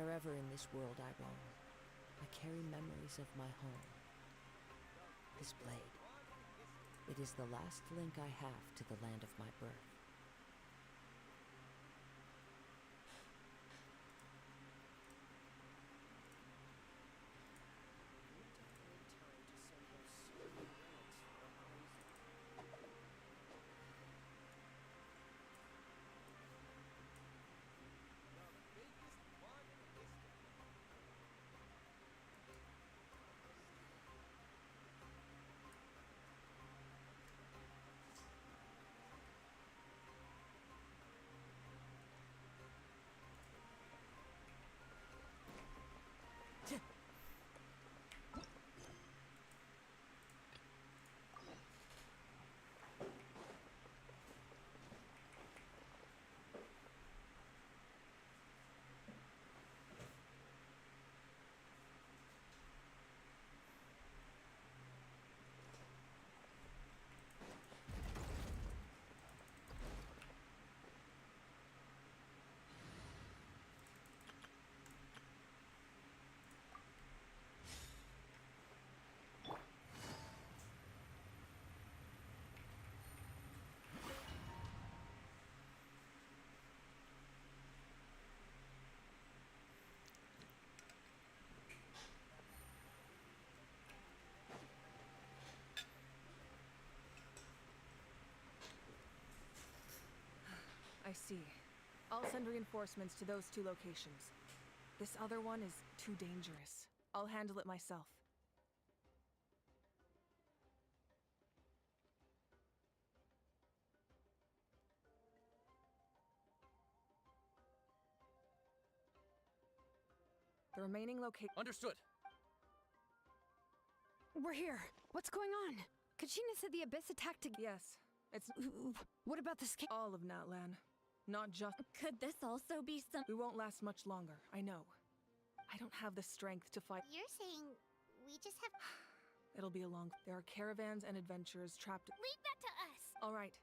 Wherever in this world I roam, I carry memories of my home. This blade, it is the last link I have to the land of my birth. I see. I'll send reinforcements to those 2 locations. This other one is too dangerous. I'll handle it myself. The remaining Understood. We're here. What's going on? Kachina said the Abyss attacked again. Yes, it's What about the scale? all of Natlan. Not just... Could this also be some... We won't last much longer, I know. I don't have the strength to fight. You're saying we just have... It'll be a long... There are caravans and adventurers trapped... Leave that to us! All right.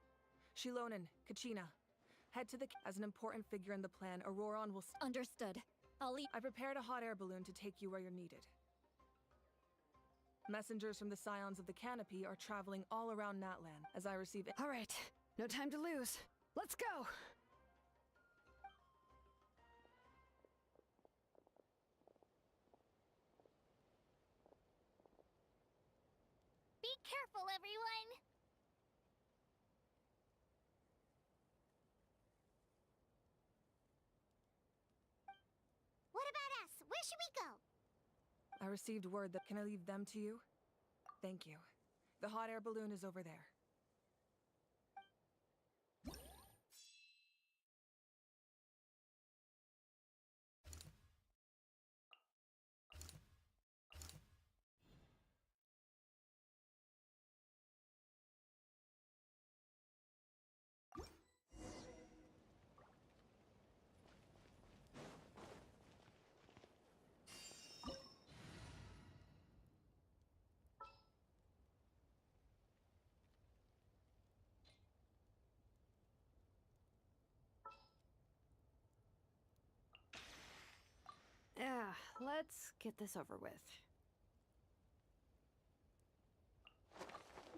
Shilonen, Kachina. Head to the... As an important figure in the plan, Auroron will... Understood. I'll leave... I prepared a hot air balloon to take you where you're needed. Messengers from the Scions of the Canopy are traveling all around Natlan as I receive... All right. No time to lose. Let's go! Be careful, everyone! What about us? Where should we go? I received word that... Can I leave them to you? Thank you. The hot air balloon is over there. Yeah, let's get this over with.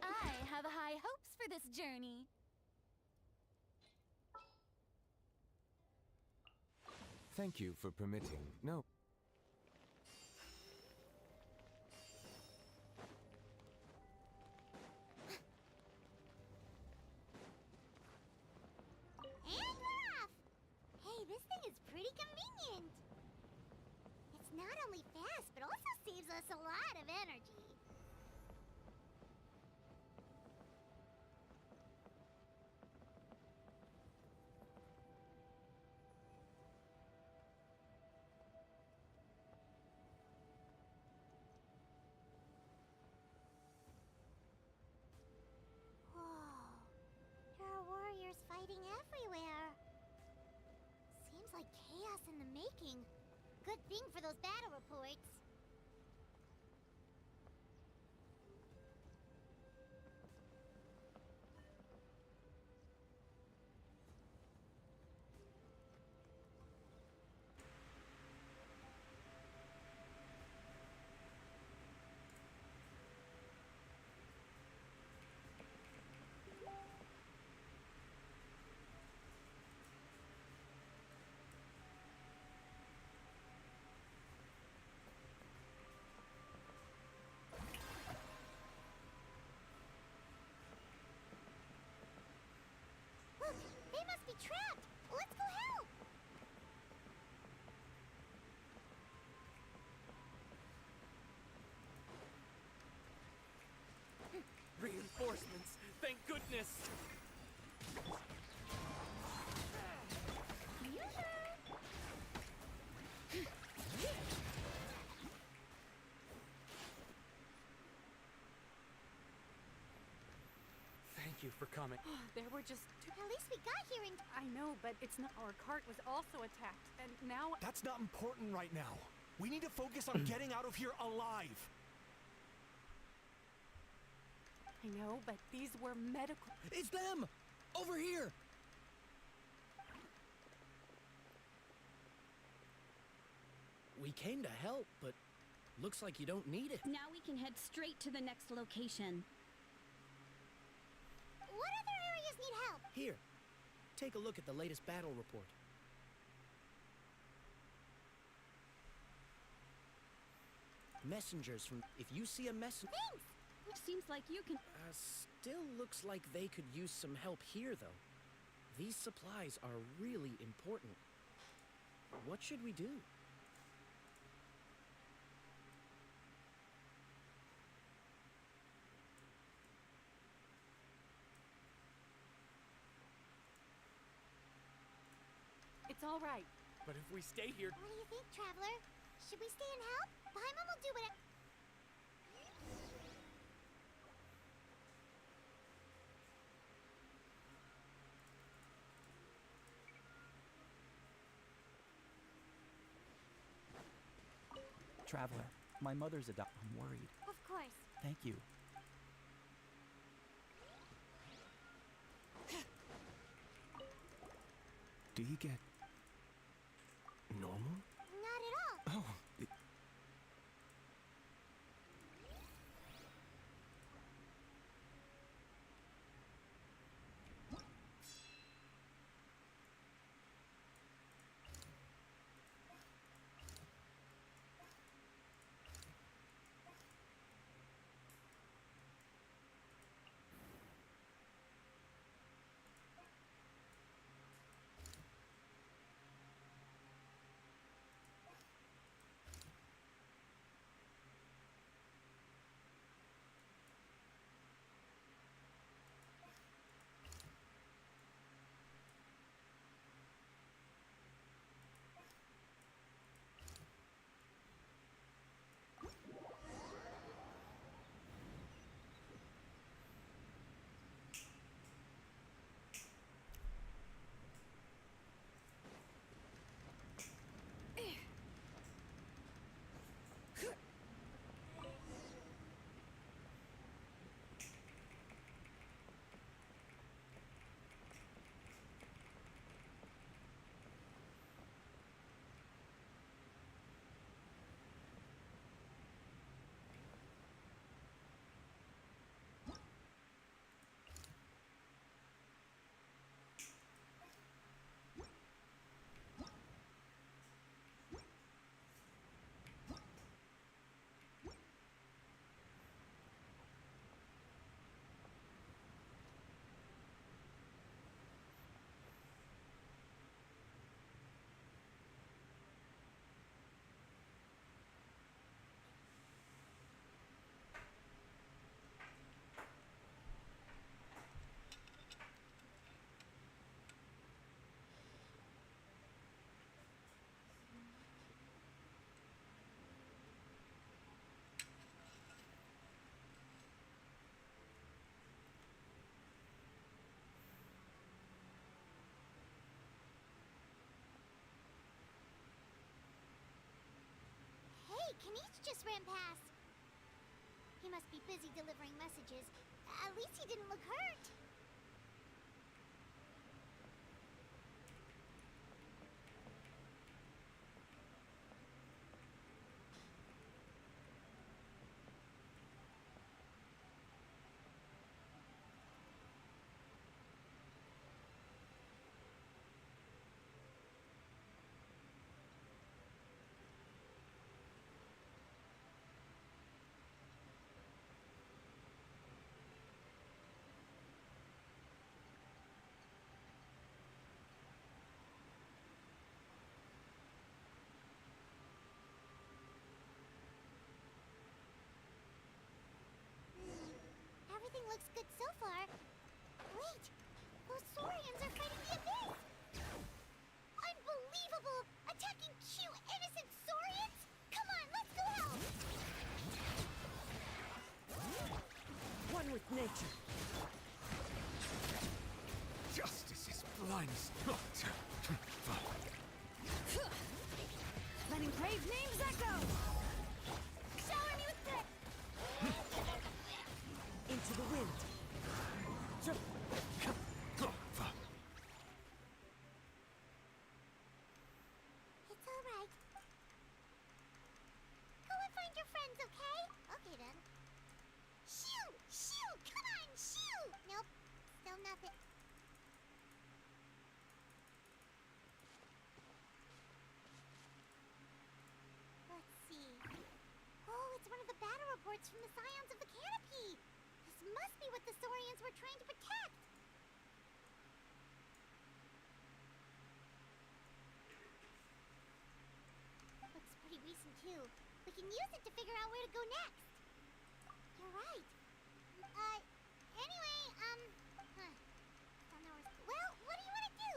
I have high hopes for this journey. Thank you for permitting. No. And we're off! Hey, this thing is pretty convenient. It's not only fast, but also saves us a lot of energy. Whoa. There are warriors fighting everywhere. Seems like chaos in the making. Good thing for those battle reports. weakness! Thank you for coming. There were just two. At least we got here in. I know, but it's not. Our cart was also attacked, and now. That's not important right now. We need to focus on getting out of here alive. I know, but these were medical. It's them! Over here! We came to help, but looks like you don't need it. Now we can head straight to the next location. What other areas need help? Here, take a look at the latest battle report. Messengers from... If you see a messenger... Thanks! Seems like you can. Still looks like they could use some help here, though. These supplies are really important. What should we do? It's all right. But if we stay here... What do you think, Traveler? Should we stay and help? Paimon will do what. Traveler, my mother's I'm worried. Of course. Thank you. Do you get normal? Not at all. Oh, Hey, Kanish just ran past. He must be busy delivering messages. At least he didn't look hurt. Everything looks good so far. Those Saurians are fighting the abyss! Unbelievable! Attacking cute, innocent Saurians? Come on, let's go help! One with nature. Justice is blind spot. Letting brave names echo! Shower me with prayer! Into the wind. It's alright. Go and find your friends, okay? Okay then. Shoo! Shoo! Come on, shoo! Nope. Still nothing. Let's see. Oh, it's one of the battle reports from the Scions of the Canopy! This must be what the Saurians were trying to protect! Looks pretty recent too. We can use it to figure out where to go next. You're right. Anyway, don't know well, what do you want to do?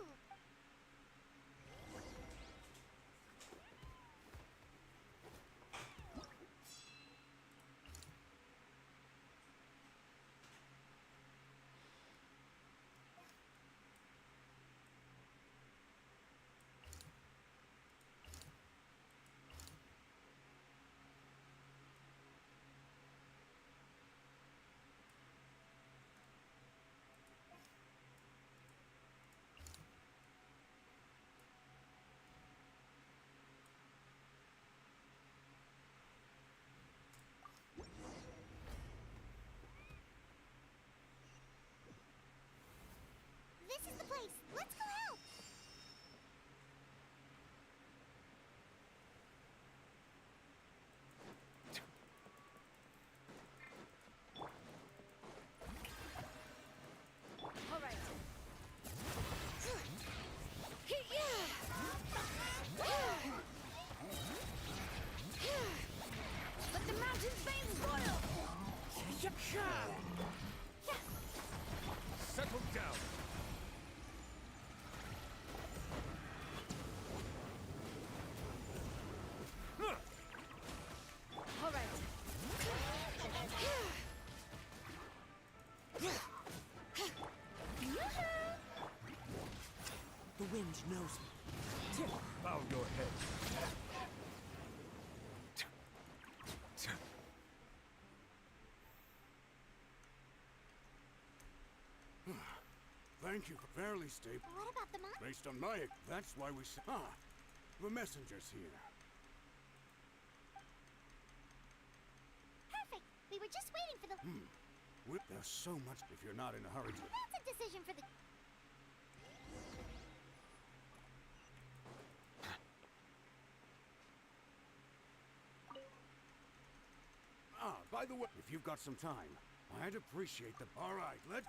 This is the place. Let's go help. All right. Let the mountain's veins boil! Settle down. All right. The wind knows me. Bow your head. Thank you for fairly stable. What about the monster? Based on my... That's why we... the messenger's here. Perfect. We were just waiting for the... There's so much if you're not in a hurry to... That's a decision for the... By the way, if you've got some time, I'd appreciate the... All right, let's...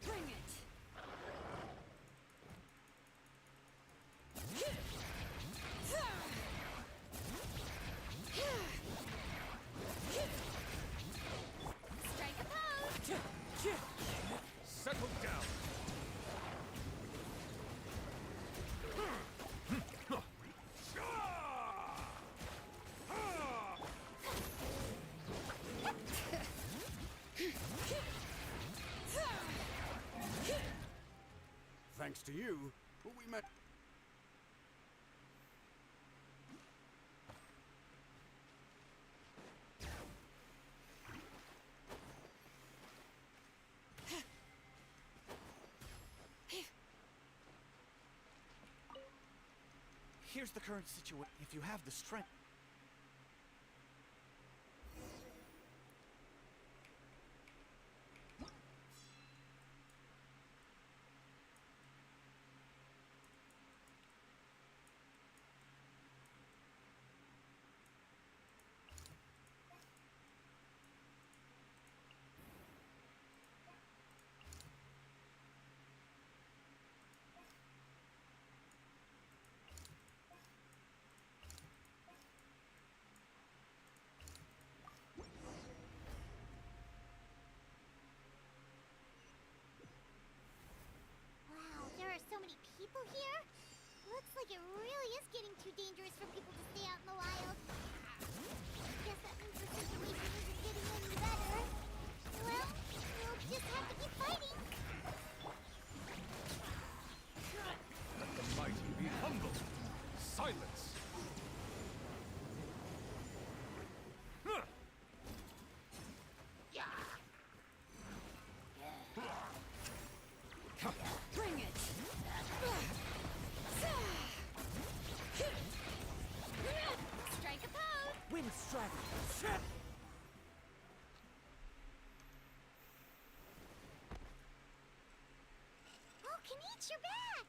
Bring it! Strike a pose! Settle down. Thanks to you, we met... Here's the current situation. If you have the strength... Looks like it really is getting too dangerous for people to stay out in the wild. Guess that means the situation isn't getting any better. Well, we'll just have to keep fighting. Let the mighty be humble. Silence. Huh. Bring it! Strike a pose. Wind strategy. Oh, Kanich, you're back.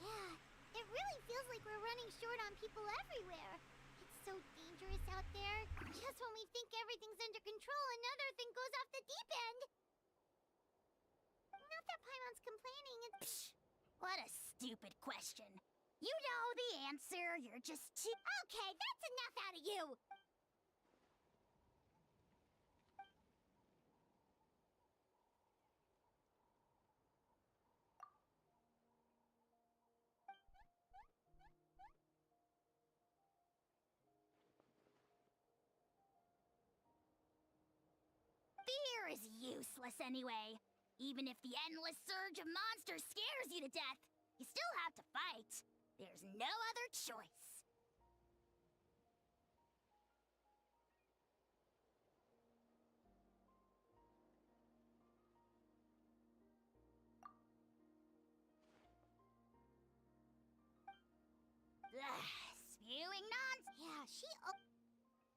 Yeah, it really feels like we're running short on people everywhere. It's so dangerous out there. Just when we think everything's under control, another thing goes off the deep end. Not that Paimon's complaining, it's... Psh, what a stupid question. You know the answer, you're just too... Okay, that's enough out of you! Fear is useless anyway. Even if the endless surge of monsters scares you to death, you still have to fight. There's no other choice. Spewing nonsense. Yeah, she...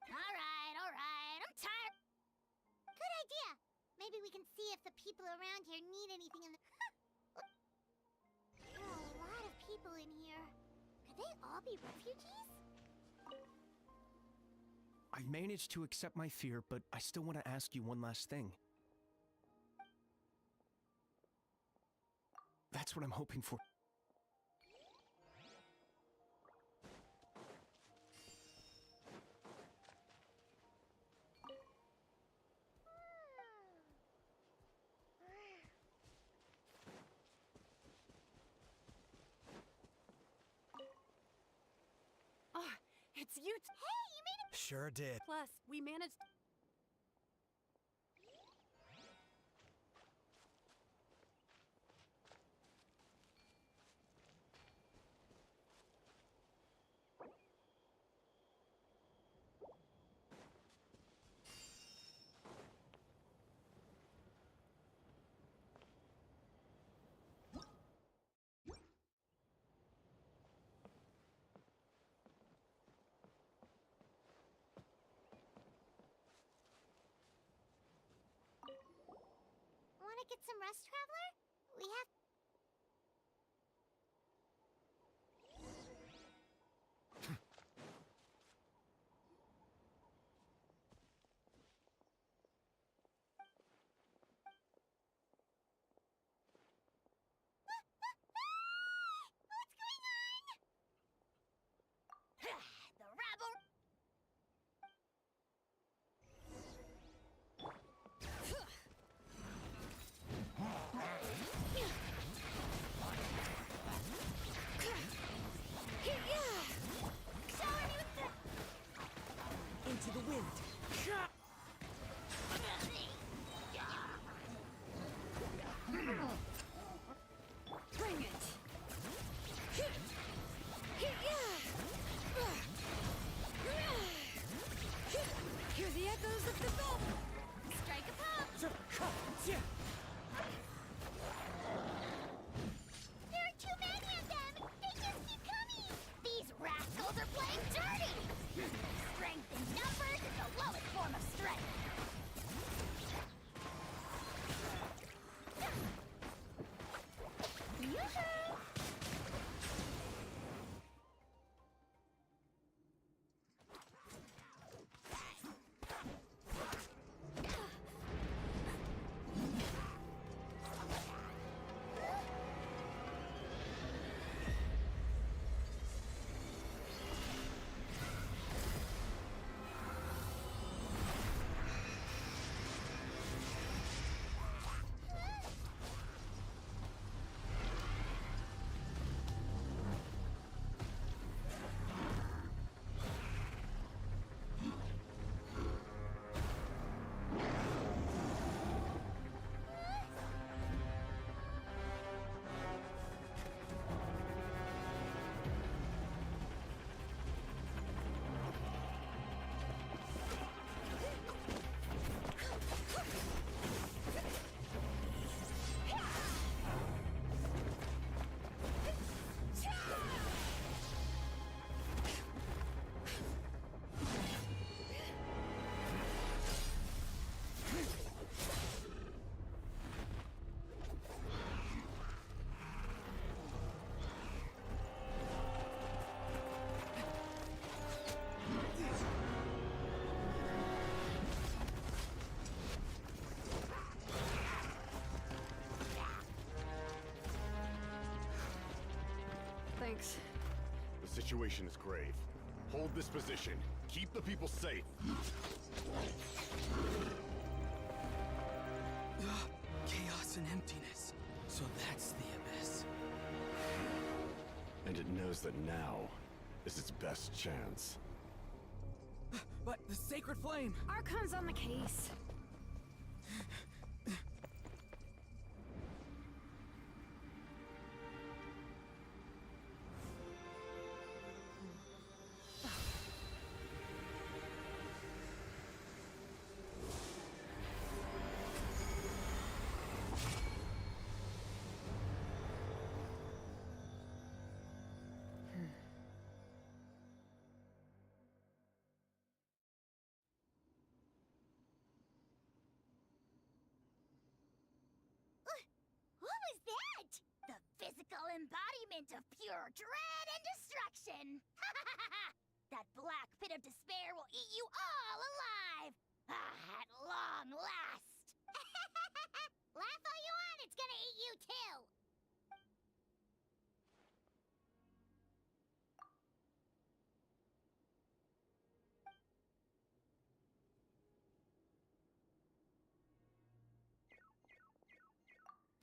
Alright, I'm tired. Good idea! Maybe we can see if the people around here need anything in the... There are a lot of people in here. Could they all be refugees? I managed to accept my fear, but I still want to ask you one last thing. That's what I'm hoping for. Oh, it's you. Hey, you made it! Sure did. Plus, we managed. Want to get some rest, Traveler? We have... What's going on? The rabble. Into the wind. Bring it! Hear the echoes of the bell! Strike a pose! There are too many of them! They just keep coming! These rascals are playing dirty! Strength in numbers is the lowest form of strength. Yoo-hoo! Thanks. The situation is grave. Hold this position. Keep the people safe. Chaos and emptiness. So that's the abyss. And it knows that now is its best chance. But the sacred flame! Archon's on the case. What was that? The physical embodiment of pure dread and destruction! That black pit of despair will eat you all alive! At long last! Laugh all you want, it's gonna eat you too!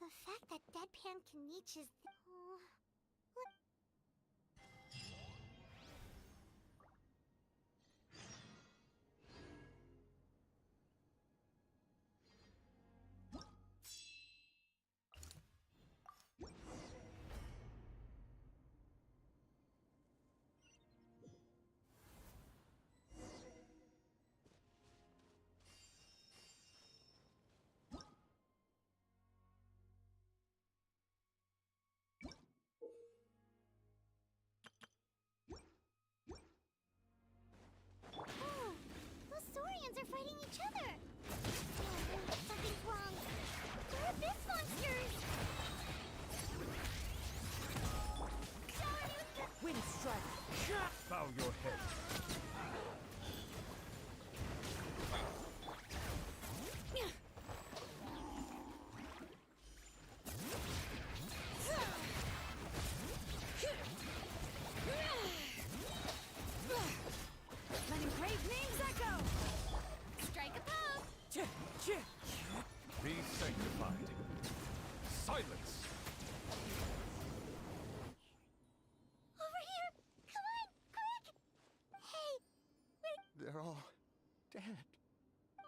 The fact that Deadpan can reach his... Oh, what? Oh, those Saurians are fighting each other! Oh, something's wrong. They're abyss monsters! Wind strike! Bow your head. Letting brave names echo. Strike a pose! Be sanctified. Silence! Over here! Come on, quick! Hey, They're all dead. oh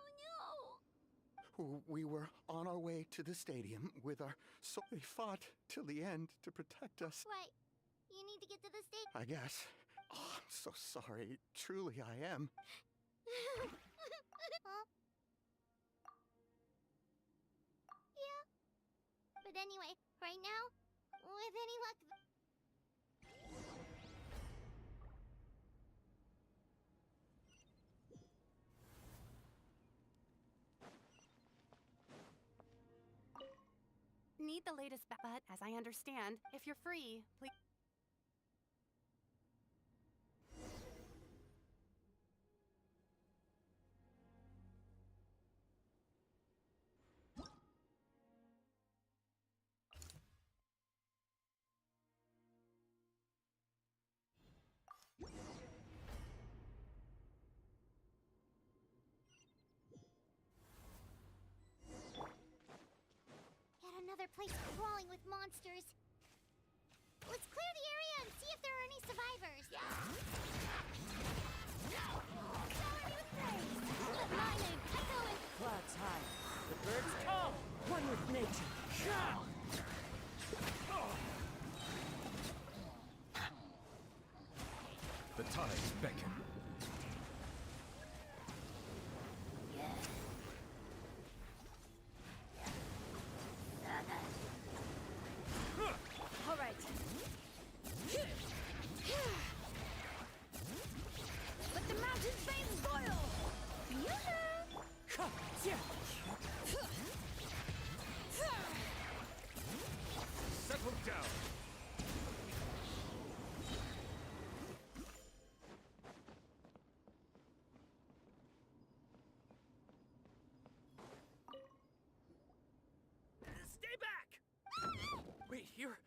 no! We were on our way to the stadium with our... So they fought till the end to protect us. Right. You need to get to the stage. I guess. Oh, I'm so sorry. Truly, I am. Huh? Yeah. But anyway, right now, with any luck... Need the latest but as I understand, if you're free, please. Yet another place crawling with monsters. Let's clear the area and see if there are any survivors. My name, Echo, and... Clouds high. The birds call. One with nature. The tides beckon. All right. Let the mountain's veins boil! Settle down. Stay back! Wait, here.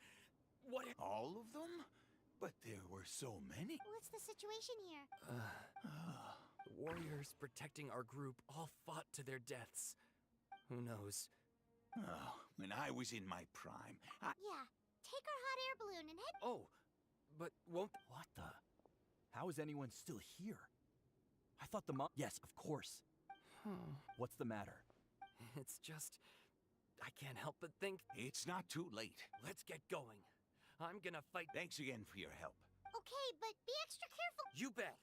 What? All of them? were so many. What's the situation here? The warriors protecting our group all fought to their deaths. Who knows? Oh, when I was in my prime, Yeah, take our hot air balloon and head. Oh, but won't... What the? How is anyone still here? I thought the mom. Yes, of course. What's the matter? It's just... I can't help but think... It's not too late. Let's get going. I'm gonna fight... Thanks again for your help. Okay, but be extra careful. You bet!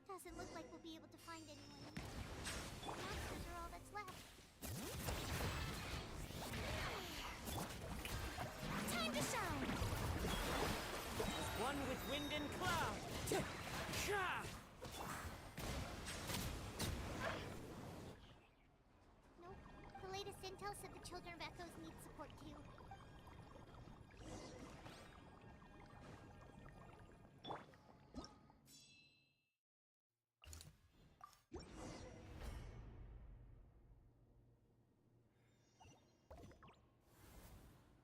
Doesn't look like we'll be able to find anyone. The monsters are all that's left. Time to shine! As one with wind and cloud! Nope. The latest intel said the Children of Echoes need support too.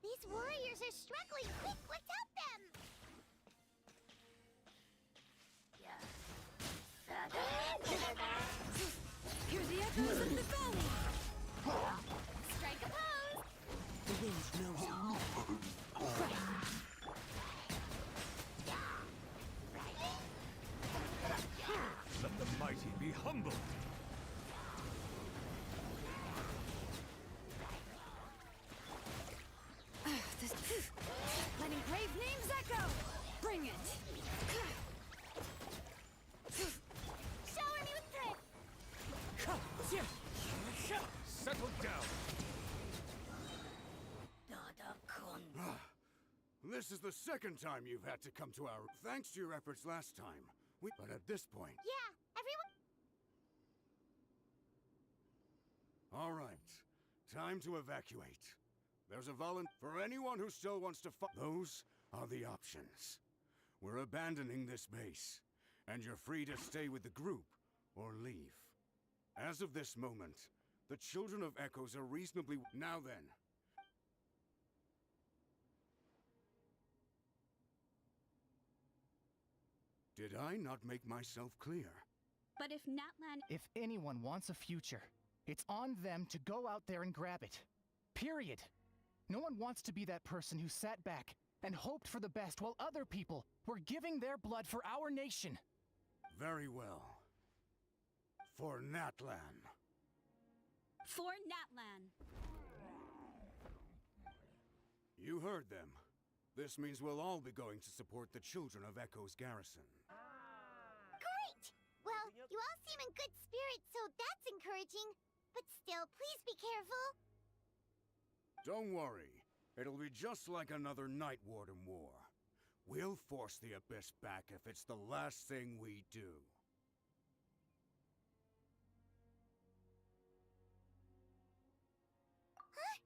These warriors are struggling! Quick, let's help them! Hear the echoes of the valley! Strike a pose! The wind knows it. Let the mighty be humble. Letting brave names echo! Bring it! Shower me with thread! Settle down. This is the second time you've had to come to our... Thanks to your efforts last time. But at this point... Yeah, everyone... All right. Time to evacuate. There's a for anyone who still wants to fight. Those are the options. We're abandoning this base, and you're free to stay with the group or leave. As of this moment, the Children of Echoes are reasonably... Now then. Did I not make myself clear? But if Natlan... If anyone wants a future, it's on them to go out there and grab it. Period. No one wants to be that person who sat back and hoped for the best while other people were giving their blood for our nation. Very well. For Natlan. For Natlan. You heard them. This means we'll all be going to support the Children of Echo's garrison. Great! Well, you all seem in good spirits, so that's encouraging. But still, please be careful. Don't worry. It'll be just like another Night Warden war. We'll force the Abyss back if it's the last thing we do. Huh?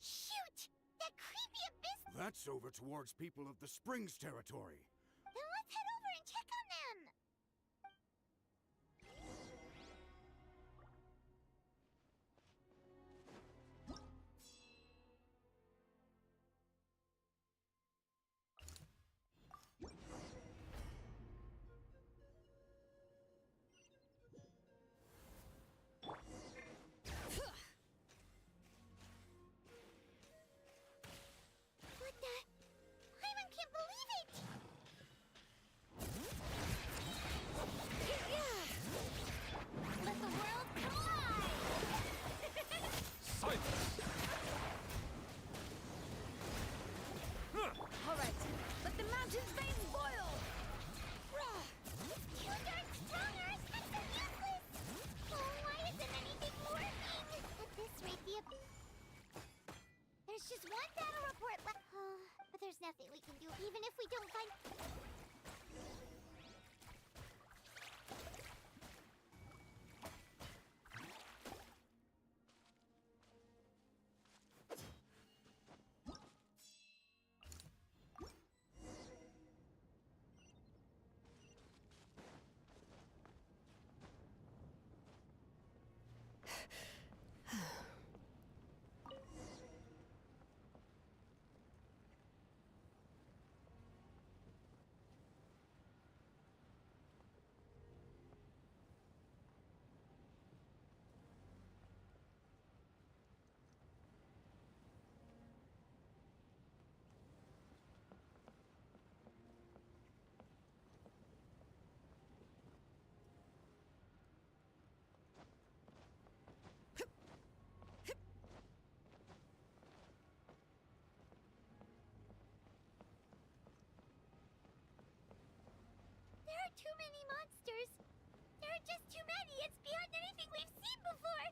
Shoot! That creepy Abyss... That's over towards people of the Springs territory. Then let's head over and check on them! What the... Paimon can't believe it! just one battle report left. But there's nothing we can do, even if we don't find... There are too many monsters. There are just too many. It's beyond anything we've seen before.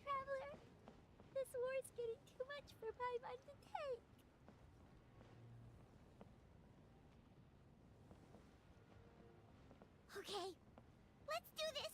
Traveler, this war's getting too much for Paimon to take. Okay, let's do this!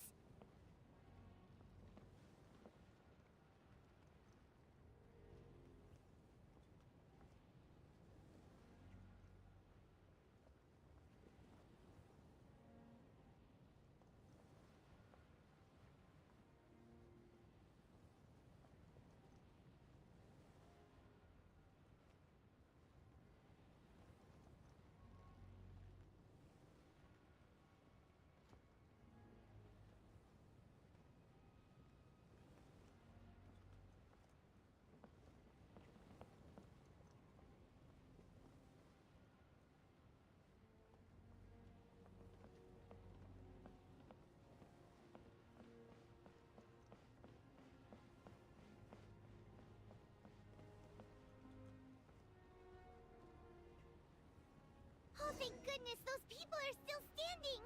Oh, thank goodness, those people are still standing!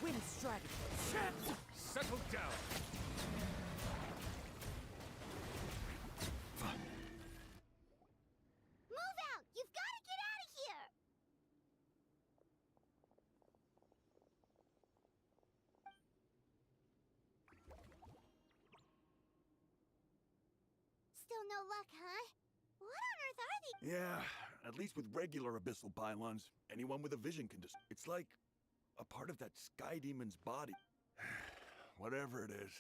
Wind strategy. Still no luck, huh? What on earth are they? Yeah, at least with regular abyssal pylons, anyone with a vision can just... It's like a part of that sky demon's body. Whatever it is,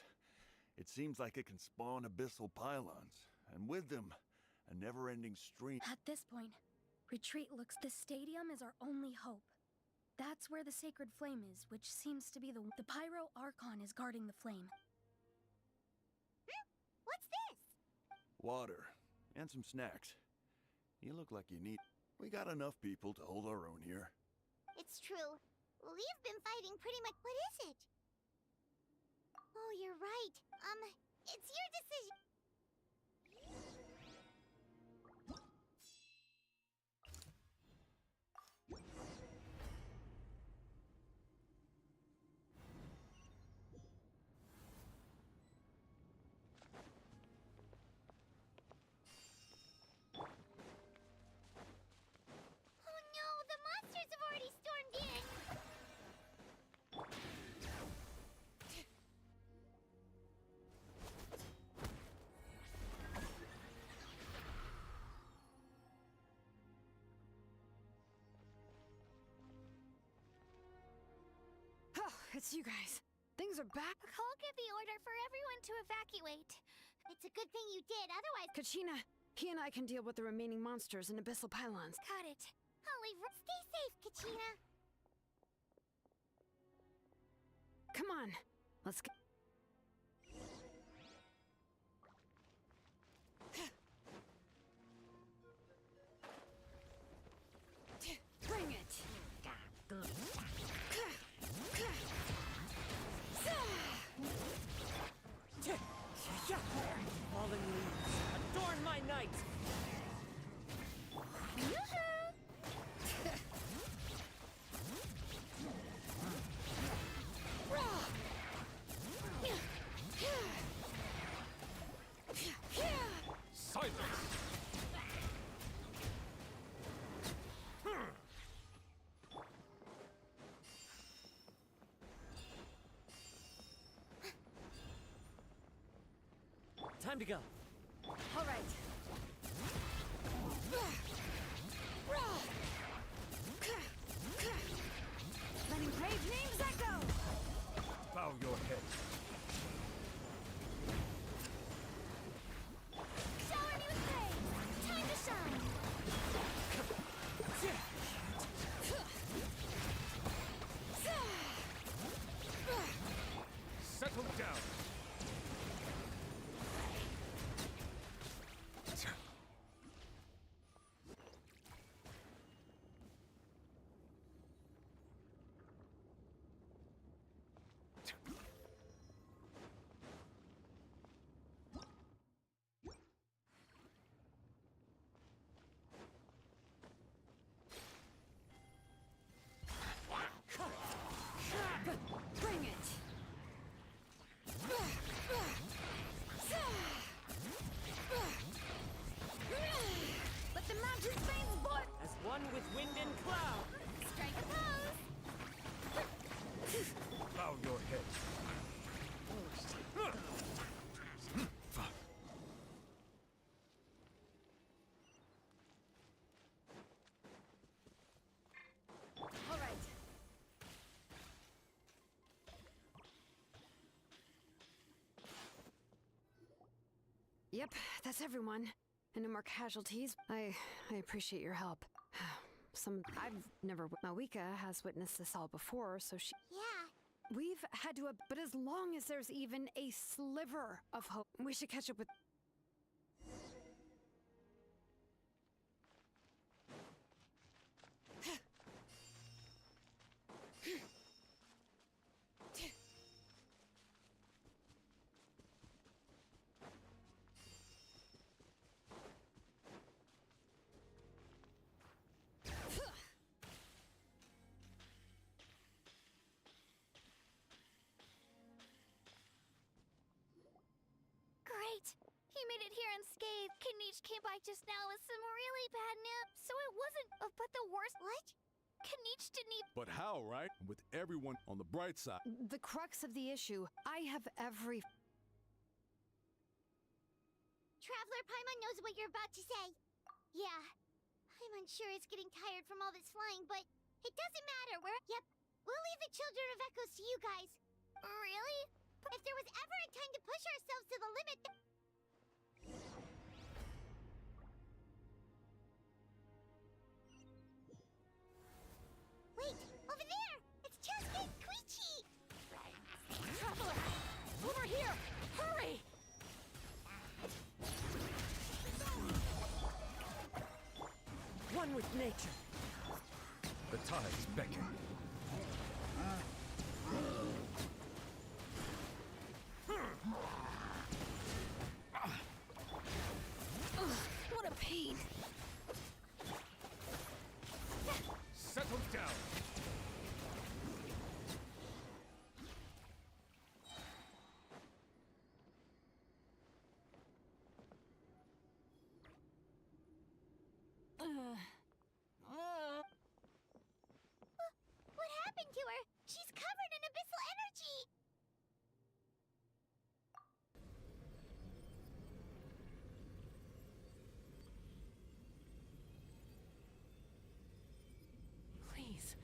it seems like it can spawn abyssal pylons, and with them, a never-ending stream. At this point, retreat looks... The stadium is our only hope. That's where the sacred flame is, which seems to be the Pyro Archon is guarding the flame. What's this? Water, and some snacks. You look like you need... We got enough people to hold our own here. It's true. We've been fighting pretty much. What is it? Oh, you're right. It's your decision. Oh no, the monsters have already stormed in. Oh, it's you guys. Things are back. I'll give the order for everyone to evacuate. It's a good thing you did, otherwise... Kachina, he and I can deal with the remaining monsters and abyssal pylons. Got it. I'll leave... Stay safe, Kachina. Come on, let's go. Bring it! Fallen leaves, adorn my night! Silence! Time to go. All right. Letting brave names echo! Bow your head. Shower me with praise. Time to shine. Settle down. Bring it! Let the mountain's veins boil! As one with wind and cloud. Strike a pose. Bow your head. All right. Yep, that's everyone. And no more casualties. I appreciate your help. I've never... Mawika has witnessed this all before, so she... Yeah. We've had to... But as long as there's even a sliver of hope, we should catch up with... Great! He made it here unscathed. Kanich came by just now with some really bad news. So it wasn't... but the worst... What? Kanich didn't even... But how, right? With everyone on the bright side. The crux of the issue, I have every... Traveler Paimon knows what you're about to say. Yeah, I'm unsure it's getting tired from all this flying, but it doesn't matter. Yep, we'll leave the Children of Echoes to you guys. Really? If there was ever a time to push ourselves to the limit, wait, over there! It's Cheska and Koichi! Traveler! Over here! Hurry! One with nature. The tides beckon. What a pain. Settle down. What happened to her? She's covered in abyssal energy! Please.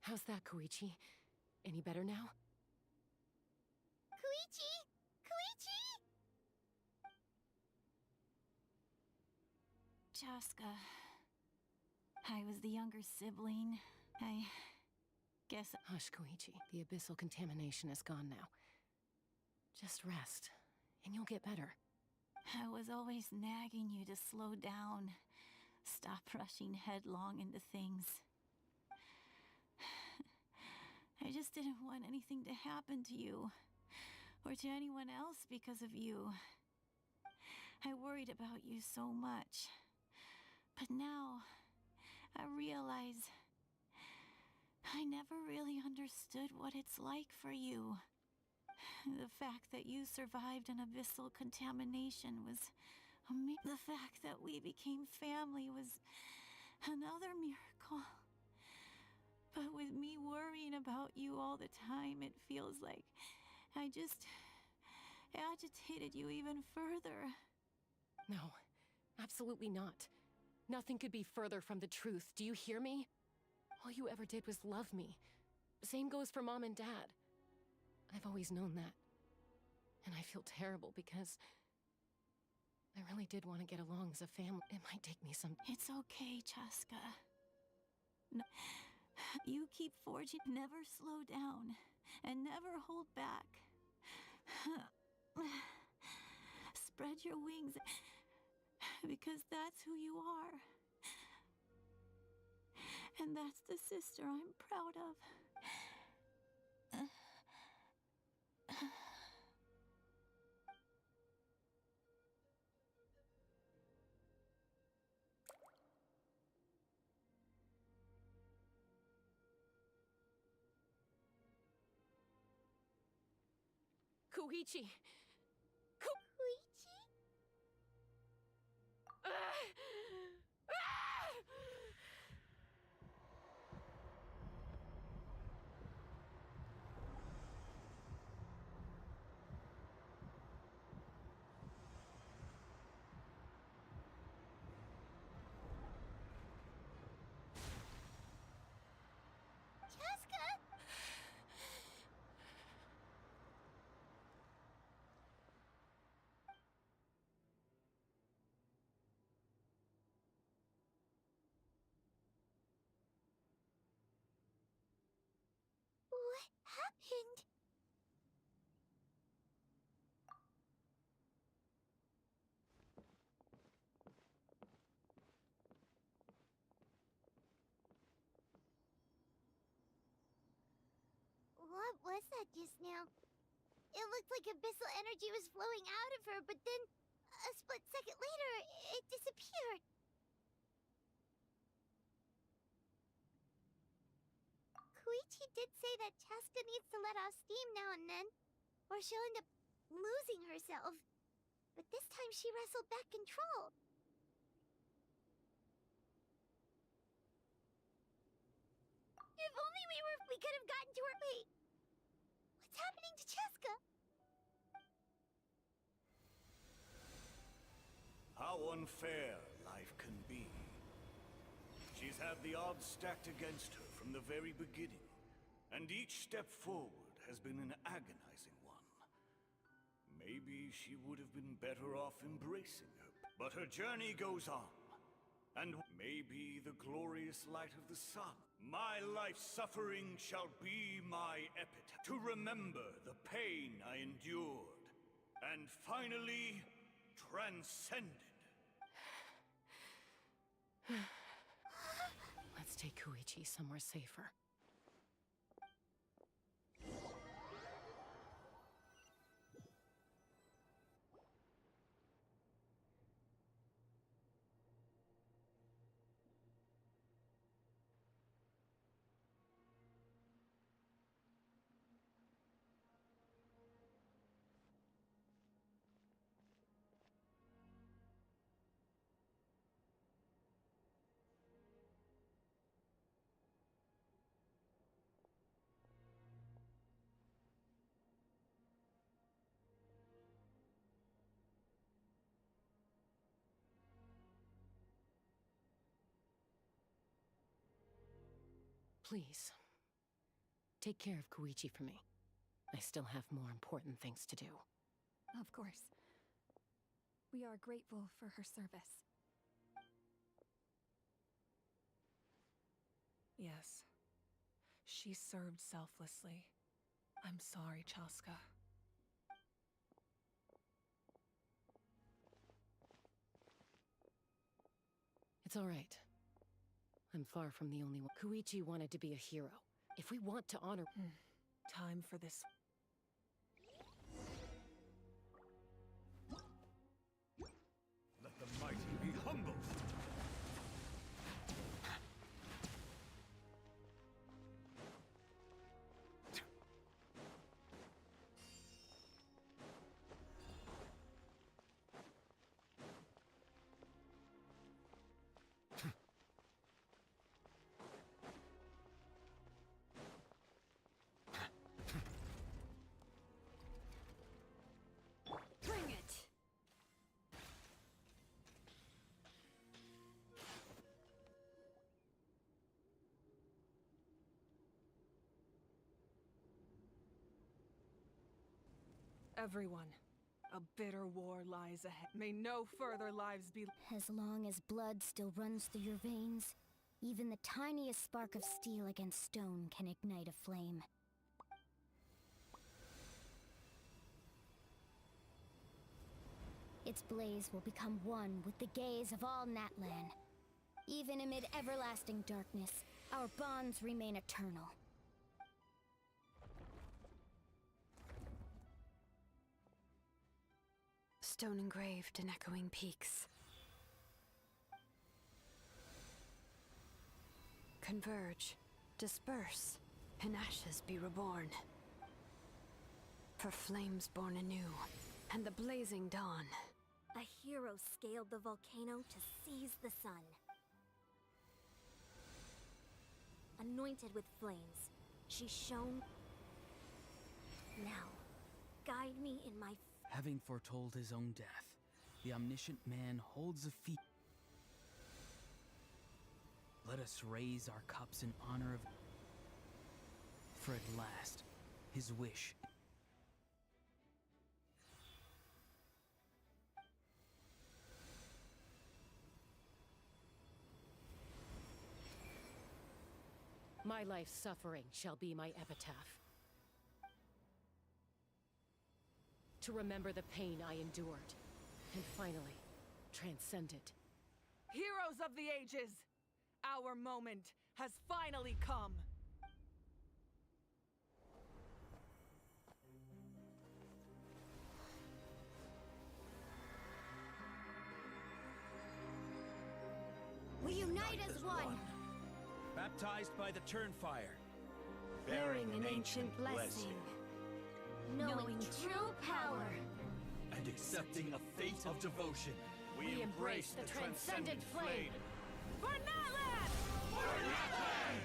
How's that, Koichi? Any better now? Koichi! Koichi! Chaska. I was the younger sibling. I guess... Hush, Koichi. The abyssal contamination is gone now. Just rest, and you'll get better. I was always nagging you to slow down. Stop rushing headlong into things. I just didn't want anything to happen to you. Or to anyone else because of you. I worried about you so much. But now, I realize I never really understood what it's like for you. The fact that you survived an abyssal contamination was the fact that we became family was another miracle. But with me worrying about you all the time, it feels like I just agitated you even further. No, absolutely not. Nothing could be further from the truth. Do you hear me? All you ever did was love me. Same goes for Mom and Dad. I've always known that. And I feel terrible because I really did want to get along as a family. It might take me some... It's okay, Chaska. No, you keep forging. Never slow down. And never hold back. Spread your wings. Because that's who you are. And that's the sister I'm proud of. Koichi! Koichi? Chaska! What happened? What was that just now? It looked like abyssal energy was flowing out of her, but then, a split second later, it disappeared. Koichi did say that Chaska needs to let off steam now and then, or she'll end up losing herself. But this time she wrestled back control. If only we could have gotten to her. Wait. What's happening to Cheska? How unfair life can be. She's had the odds stacked against her from the very beginning, and each step forward has been an agonizing one. Maybe she would have been better off embracing her, but her journey goes on, and maybe the glorious light of the sun. My life's suffering shall be my epitaph, to remember the pain I endured, and finally transcended. Let's take Koichi somewhere safer. Please, take care of Koichi for me. I still have more important things to do. Of course. We are grateful for her service. Yes. She served selflessly. I'm sorry, Chaska. It's all right. I'm far from the only one. Koichi wanted to be a hero. If we want to honor... Time for this. Let the mighty be humble. Bring it! Everyone, a bitter war lies ahead. May no further lives be... As long as blood still runs through your veins, even the tiniest spark of steel against stone can ignite a flame. Its blaze will become one with the gaze of all Natlan. Even amid everlasting darkness, our bonds remain eternal. Stone engraved in echoing peaks. Converge, disperse, in ashes be reborn. For flames born anew, and the blazing dawn. A hero scaled the volcano to seize the sun. Anointed with flames, she shone. Now, guide me in my... Having foretold his own death, the omniscient man holds a feast. Let us raise our cups in honor of... For at last, his wish... My life's suffering shall be my epitaph. To remember the pain I endured, and finally, transcend it. Heroes of the ages! Our moment has finally come! We unite as one! Baptized by the Turnfire. Bearing an ancient blessing. Knowing true power. And accepting a fate of devotion. We embrace the transcendent flame. For Natlan! For Natlan!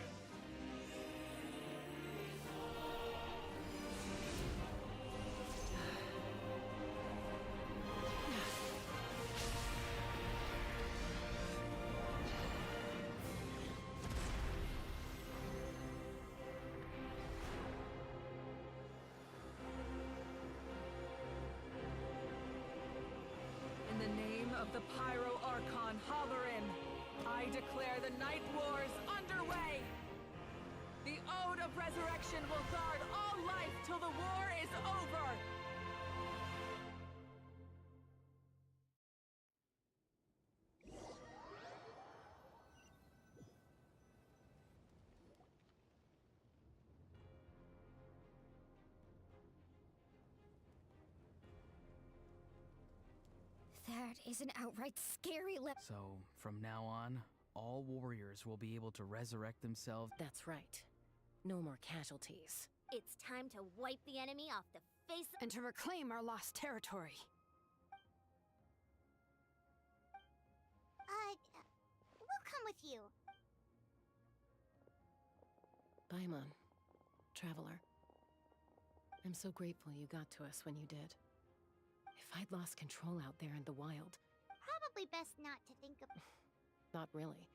The Pyro Archon hover in. I declare the Night Wars underway! The Ode of Resurrection will guard all life till the war is over! That is an outright scary So, from now on, all warriors will be able to resurrect themselves. That's right. No more casualties. It's time to wipe the enemy off the face And to reclaim our lost territory. We'll come with you. Paimon, traveler. I'm so grateful you got to us when you did. If I'd lost control out there in the wild... Probably best not to think of... Not really.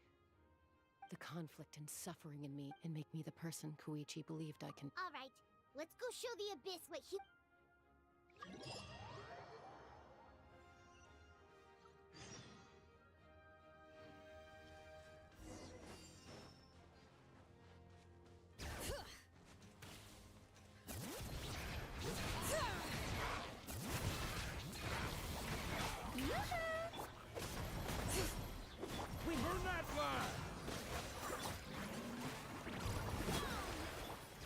The conflict and suffering in me and make me the person Koichi believed I can... All right, let's go show the Abyss what he... We burn that flag!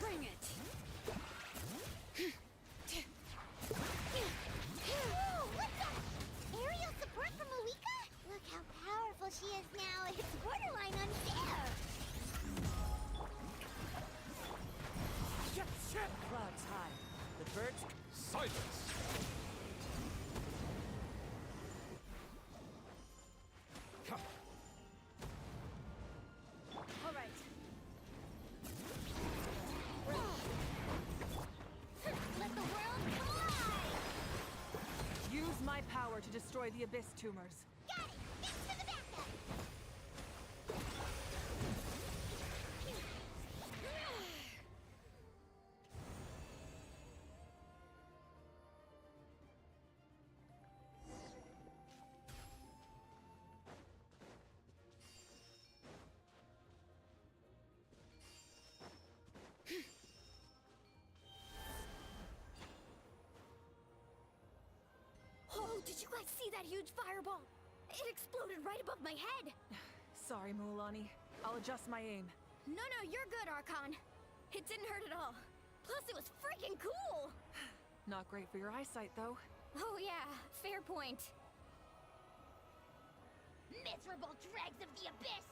Bring it! Whoa, what's that? Aerial support from Malika? Look how powerful she is now. It's borderline unfair. Shit! Clouds high. The birds... Silence! All right. Let the world come alive! Use my power to destroy the Abyss tumors. Got it! Thanks for the backup! Oh, did you guys see that huge fireball? It exploded right above my head. Sorry, Mualani. I'll adjust my aim. No, you're good, Archon. It didn't hurt at all. Plus, it was freaking cool. Not great for your eyesight, though. Oh yeah, fair point. Miserable dregs of the Abyss!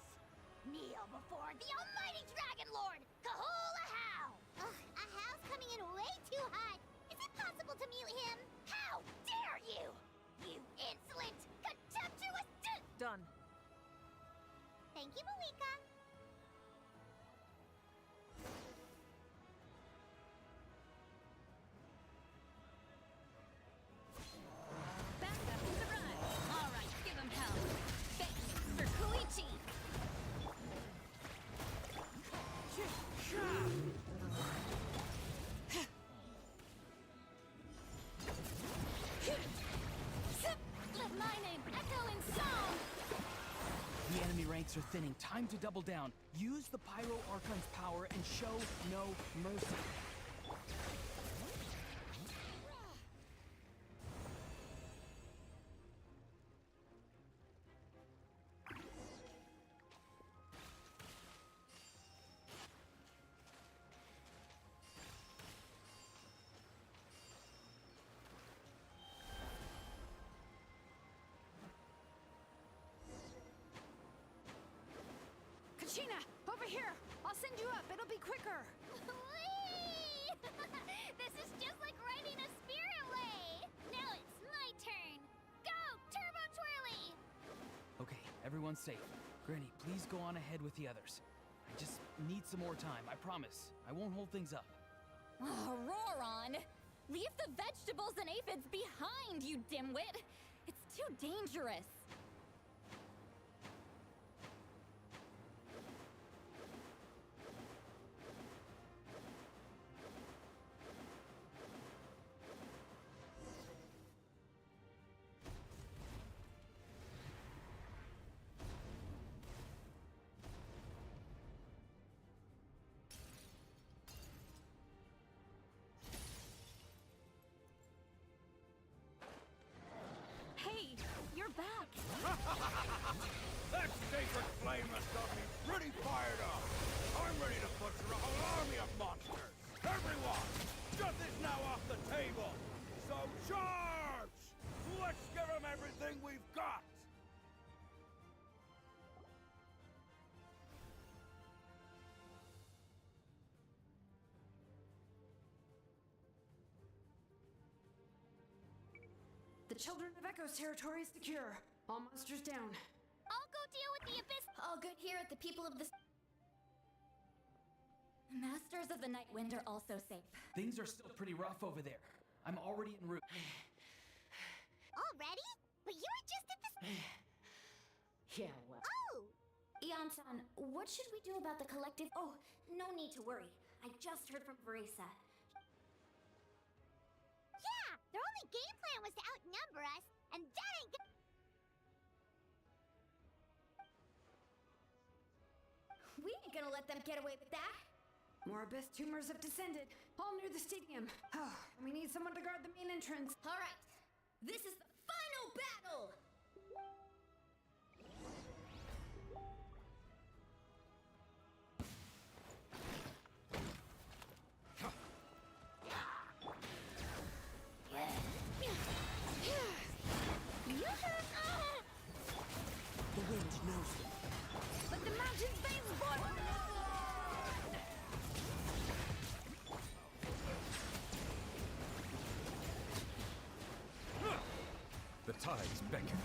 Kneel before the almighty Dragon Lord, Kahula How! Ugh, a how's coming in way too hot. Is it possible to mute him? How dare you! You insolent, contemptuous Done. Thank you, Malika. Back up in the run. All right, give him hell. Bang for Koichi. Let my name echo in song. The enemy ranks are thinning. Time to double down. Use the Pyro Archon's power and show no mercy. Kachina, over here! I'll send you up. It'll be quicker. Whee! This is just like riding a spirit way. Now it's my turn. Go, Turbo Twirly! Okay, everyone's safe. Granny, please go on ahead with the others. I just need some more time, I promise. I won't hold things up. Oh, Roron! Leave the vegetables and aphids behind, you dimwit! It's too dangerous. That sacred flame has got me pretty fired up. I'm ready to butcher a whole army of monsters. Everyone, shut this now off the table. So charge! Let's give them everything we've got. The Children of Echo's territory is secure. All monsters down. I'll go deal with the abyss. All good here at the people of the... Masters of the Night Wind are also safe. Things are still pretty rough over there. I'm already en route. Already? But you were just at the... Yeah, well... Oh! Ian-san, what should we do about the collective... Oh, no need to worry. I just heard from Veresa. Yeah! Their only game plan was to outnumber us, and that ain't good. We ain't gonna let them get away with that. More abyss tumors have descended, all near the stadium. Oh, we need someone to guard the main entrance. All right, this is the final battle! The wind knows them. Let the mountains veins blood! The tides beckon.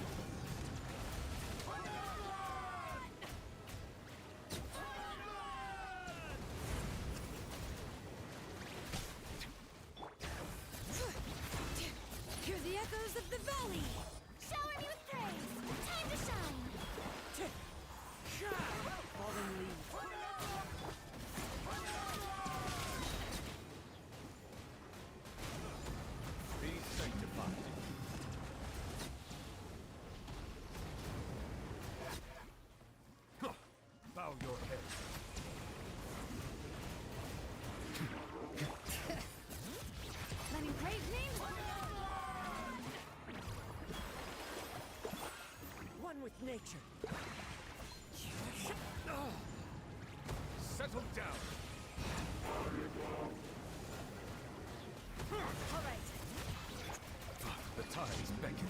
Hear the echoes of the valley! Shower me with praise! Time to shine! Fallen leaves. Be sanctified. Huh. Bow your head. Letting praise names! One with nature. Settle down. All right. The tides beckon.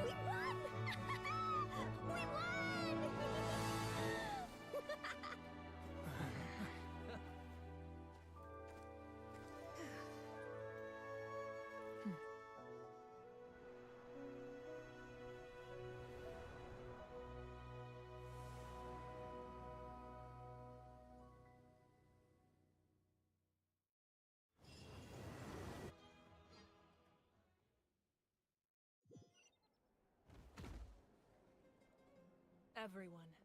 We won! We won! Everyone,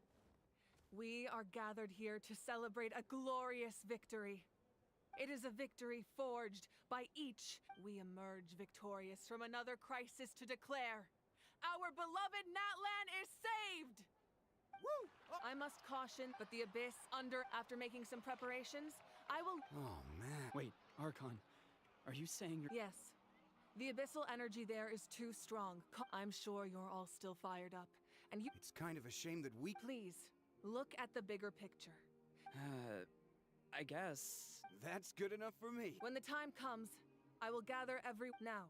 we are gathered here to celebrate a glorious victory. It is a victory forged by each. We emerge victorious from another crisis to declare Our beloved Natlan is saved! Woo! I must caution, but the Abyss after making some preparations, I will... Oh, man. Wait, Archon, are you saying you're... Yes. The abyssal energy there is too strong. I'm sure you're all still fired up. And you... It's kind of a shame that we... Please, look at the bigger picture. I guess... That's good enough for me. When the time comes, I will gather now.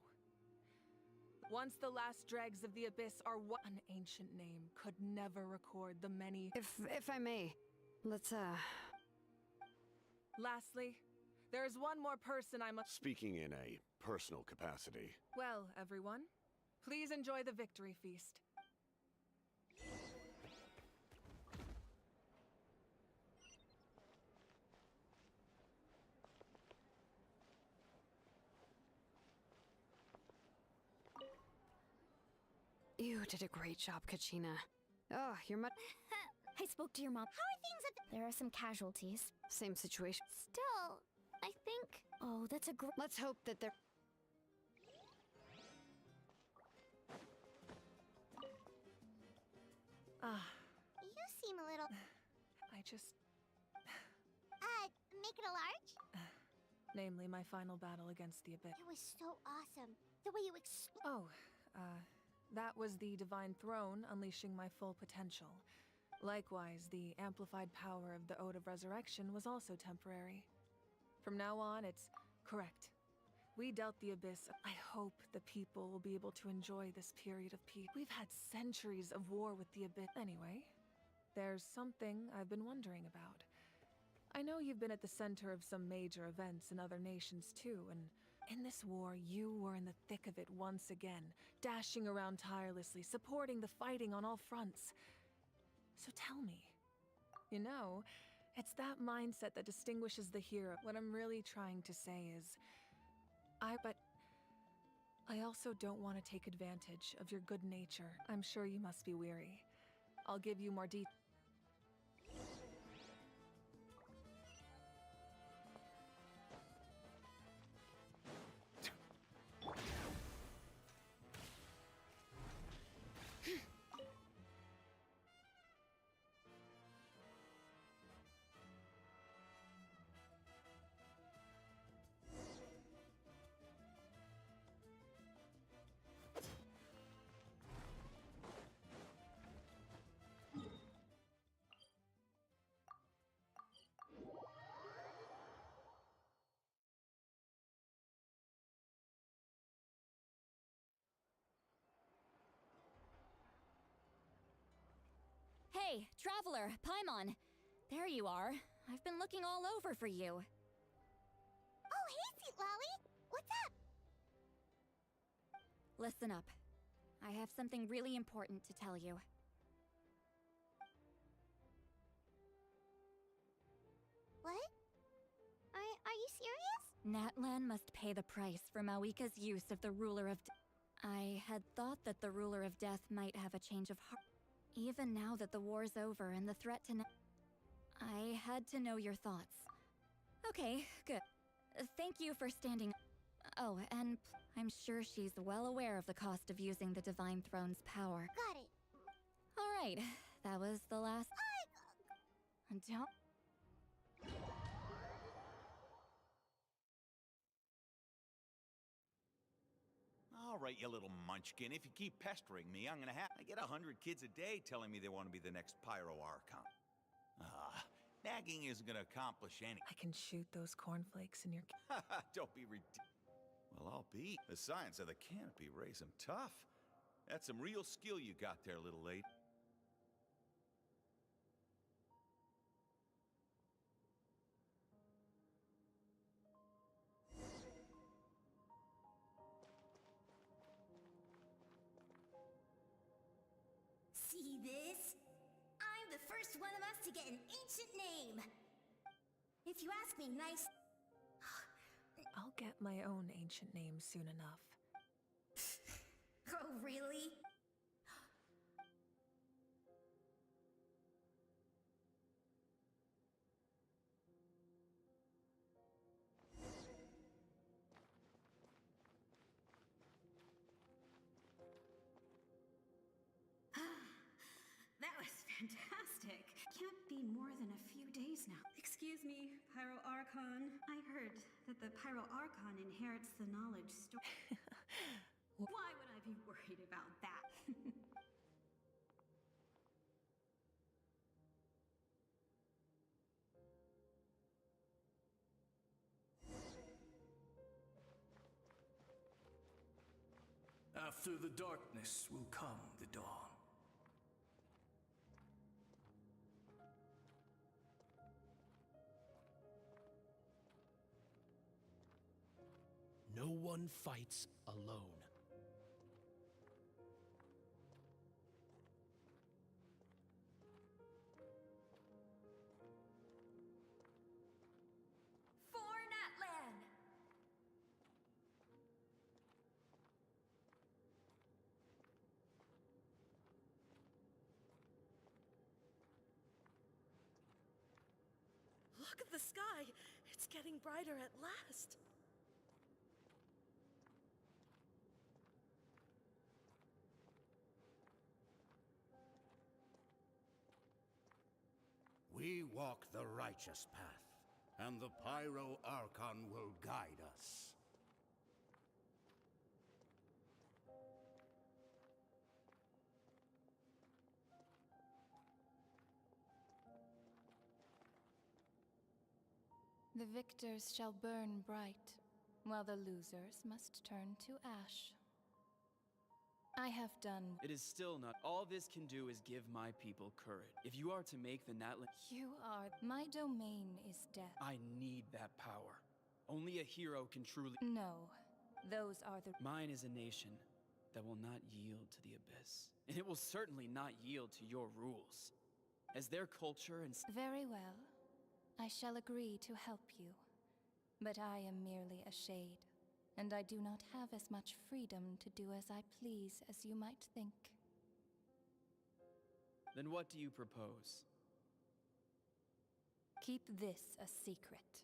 Once the last dregs of the Abyss are an ancient name could never record the many... If I may, let's, Lastly, there is one more person I must... Speaking in a personal capacity. Well, everyone, please enjoy the victory feast. You did a great job, Kachina. Oh, you're much... I spoke to your mom. How are things at the... There are some casualties. Same situation. Still, I think... Oh, that's a great... Let's hope that they're... You seem a little... I just... Make it a large? Namely, my final battle against the Abyss. It was so awesome. The way you That was the Divine Throne unleashing my full potential. Likewise, the amplified power of the Ode of Resurrection was also temporary. From now on, it's correct. We dealt the Abyss. I hope the people will be able to enjoy this period of peace. We've had centuries of war with the Abyss. Anyway, there's something I've been wondering about. I know you've been at the center of some major events in other nations too, and in this war, you were in the thick of it once again, dashing around tirelessly, supporting the fighting on all fronts. So tell me, you know, it's that mindset that distinguishes the hero. What I'm really trying to say is, but I also don't want to take advantage of your good nature. I'm sure you must be weary. I'll give you more details. Hey, Traveler, Paimon. There you are. I've been looking all over for you. Oh, hey, Sweet Lolly! What's up? Listen up. I have something really important to tell you. What? Are you serious? Natlan must pay the price for Mawika's use of the Ruler of I had thought that the Ruler of Death might have a change of heart. Even now that the war's over and the threat to I had to know your thoughts. Okay, good. Thank you for standing. Oh, and I'm sure she's well aware of the cost of using the Divine Throne's power. Got it. All right, that was the last... Don't... All right, you little munchkin. If you keep pestering me, I'm gonna have... I get 100 kids a day telling me they want to be the next Pyro Archon. Nagging isn't gonna accomplish anything. I can shoot those cornflakes in your... Don't be ridiculous. Well, I'll be. The science of the canopy raise 'em tough. That's some real skill you got there, little lady. See this? I'm the first one of us to get an ancient name. If you ask me nice... I'll get my own ancient name soon enough. Oh, really? can't be more than a few days now. Excuse me, Pyro Archon. I heard that the Pyro Archon inherits the knowledge store. Why would I be worried about that? After the darkness will come the dawn. No one fights alone. For Natlan! Look at the sky! It's getting brighter at last! We walk the righteous path, and the Pyro Archon will guide us. The victors shall burn bright, while the losers must turn to ash. I have done. It is still not. All this can do is give my people courage. If you are to make the Natlan... You are. My domain is death. I need that power. Only a hero can truly... No. Those are the... Mine is a nation that will not yield to the Abyss. And it will certainly not yield to your rules. As their culture and... Very well. I shall agree to help you. But I am merely a shade. And I do not have as much freedom to do as I please as you might think. Then what do you propose? Keep this a secret.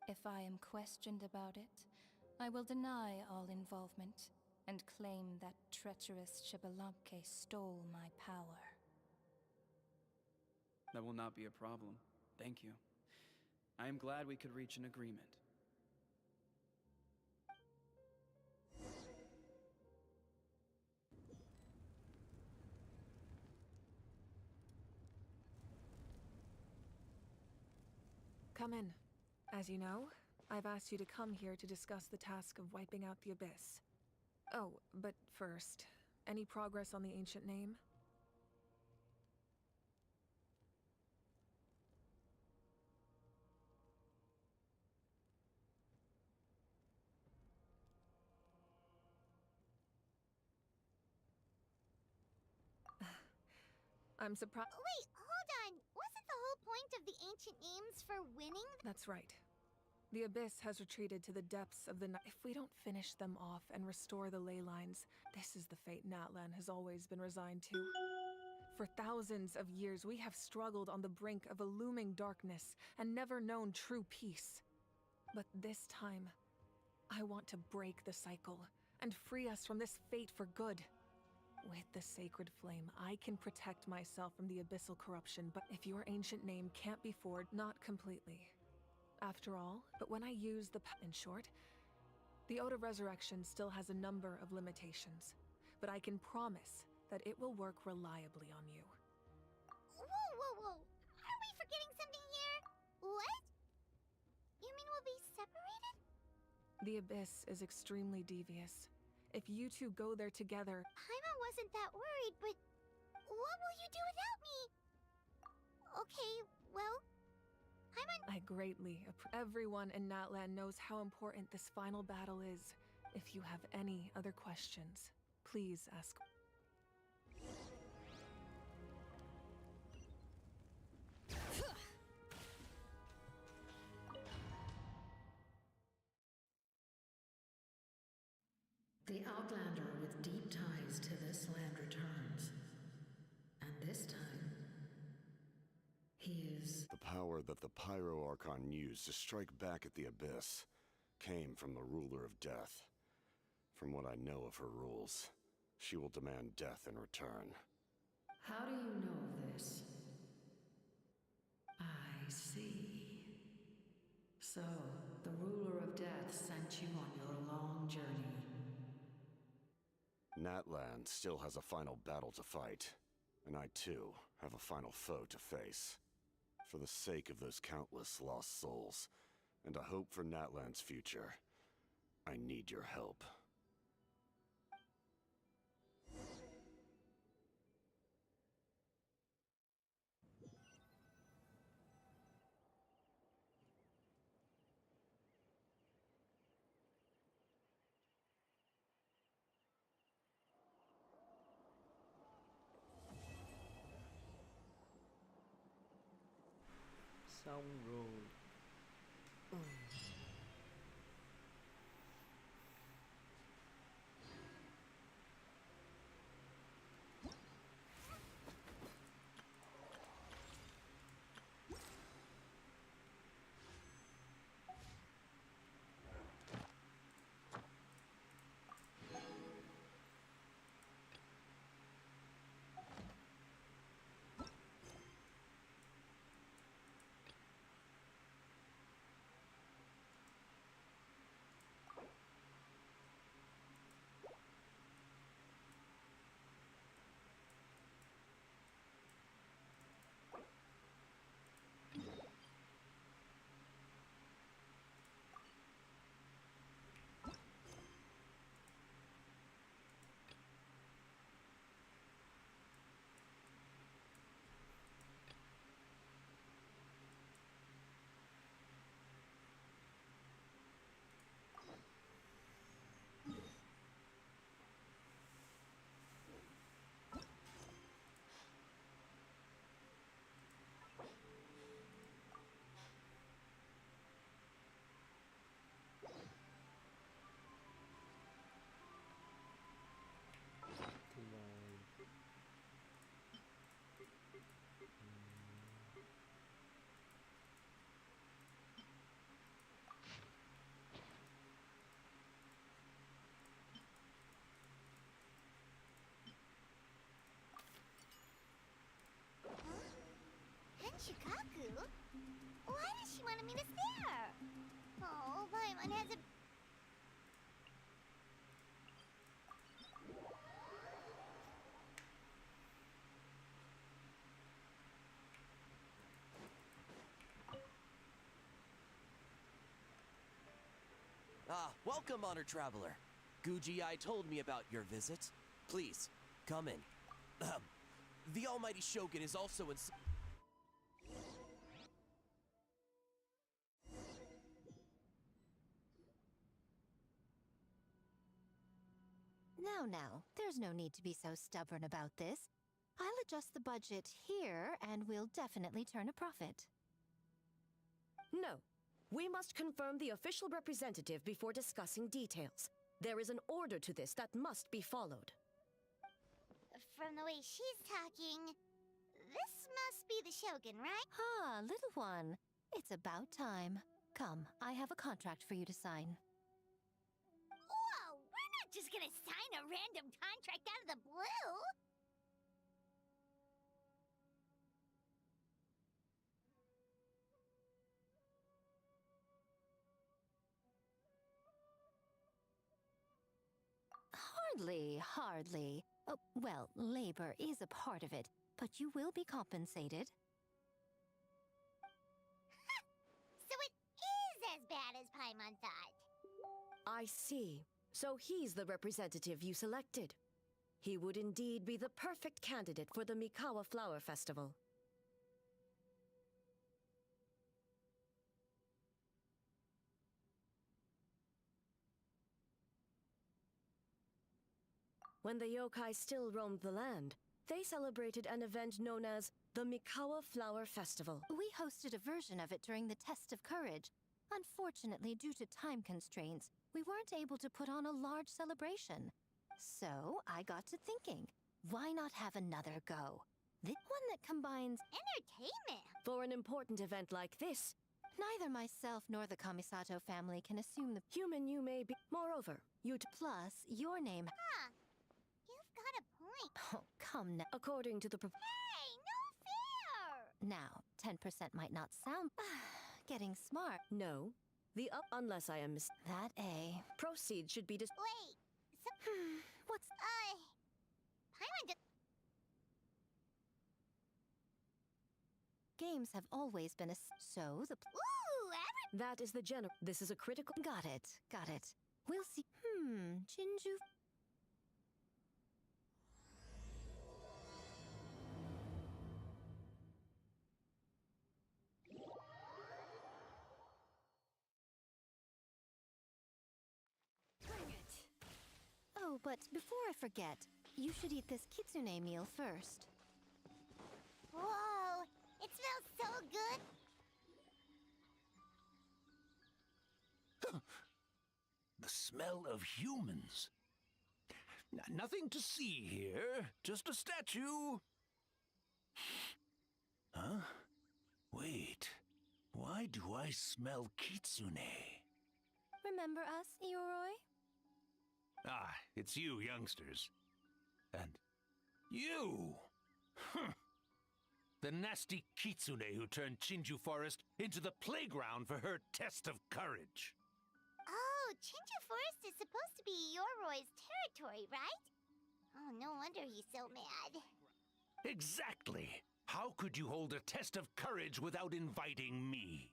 If I am questioned about it, I will deny all involvement and claim that treacherous Shibalamke stole my power. That will not be a problem. Thank you. I am glad we could reach an agreement. Come in. As you know, I've asked you to come here to discuss the task of wiping out the Abyss. Oh, but first, any progress on the ancient name? I'm surprised. Wait, hold on. Wasn't the whole point of the ancient names for winning? That's right. The Abyss has retreated to the depths of the night. If we don't finish them off and restore the ley lines, this is the fate Natlan has always been resigned to. For thousands of years, we have struggled on the brink of a looming darkness and never known true peace. But this time, I want to break the cycle and free us from this fate for good. With the sacred flame, I can protect myself from the abyssal corruption, but if your ancient name can't be forged, not completely. After all, but when I use the in short, the Ode of Resurrection still has a number of limitations, but I can promise that it will work reliably on you. Whoa, whoa, whoa! Are we forgetting something here? What? You mean we'll be separated? The Abyss is extremely devious. If you two go there together... Paimon wasn't that worried, but what will you do without me? Okay, well, Paimon... I greatly appreciate. Everyone in Natlan knows how important this final battle is. If you have any other questions, please ask. The Outlander with deep ties to this land returns. And this time, he is... The power that the Pyro Archon used to strike back at the Abyss came from the Ruler of Death. From what I know of her rules, she will demand death in return. How do you know this? I see. So, the ruler of death sent you on your long journey. Natland still has a final battle to fight, and I too have a final foe to face. For the sake of those countless lost souls, and a hope for Natland's future, I need your help. Song Road. Shikaku? Why does she want me to stare? Oh, Paimon has a... Welcome, Honored Traveler. Guji-ai told me about your visit. Please, come in. The Almighty Shogun is also in... Now, there's no need to be so stubborn about this. I'll adjust the budget here, and we'll definitely turn a profit. No. We must confirm the official representative before discussing details. There is an order to this that must be followed. From the way she's talking, this must be the Shogun, right? Ah, little one. It's about time. Come, I have a contract for you to sign. Whoa! We're not just gonna sign a random contract out of the blue! Hardly. Oh, well, labor is a part of it, but you will be compensated. So it is as bad as Paimon thought. I see. So he's the representative you selected. He would indeed be the perfect candidate for the Mikawa Flower Festival. When the yokai still roamed the land, they celebrated an event known as the Mikawa Flower Festival. We hosted a version of it during the Test of Courage. Unfortunately, due to time constraints, we weren't able to put on a large celebration. So, I got to thinking, why not have another go? The one that combines entertainment. For an important event like this, neither myself nor the Kamisato family can assume the human you may be. Moreover, plus your name. Huh. You've got a point. Oh, Come now. According to the Hey, no fair! Now, 10% might not sound... getting smart. No. The up unless I am That A. Proceeds should be Wait, so... What's... Paimon just... Games have always been a... So, the... Ooh, That is the general. This is a critical... Got it. Got it. We'll see. Jinju... Oh, but before I forget, you should eat this kitsune meal first. Whoa, it smells so good. The smell of humans. Nothing to see here, just a statue. Huh? Wait, why do I smell kitsune? Remember us, Ioroi? Ah, it's you youngsters. And you! The nasty kitsune who turned Chinju Forest into the playground for her test of courage. Oh, Chinju Forest is supposed to be Yoroi's territory, right? Oh, no wonder he's so mad. Exactly! How could you hold a test of courage without inviting me?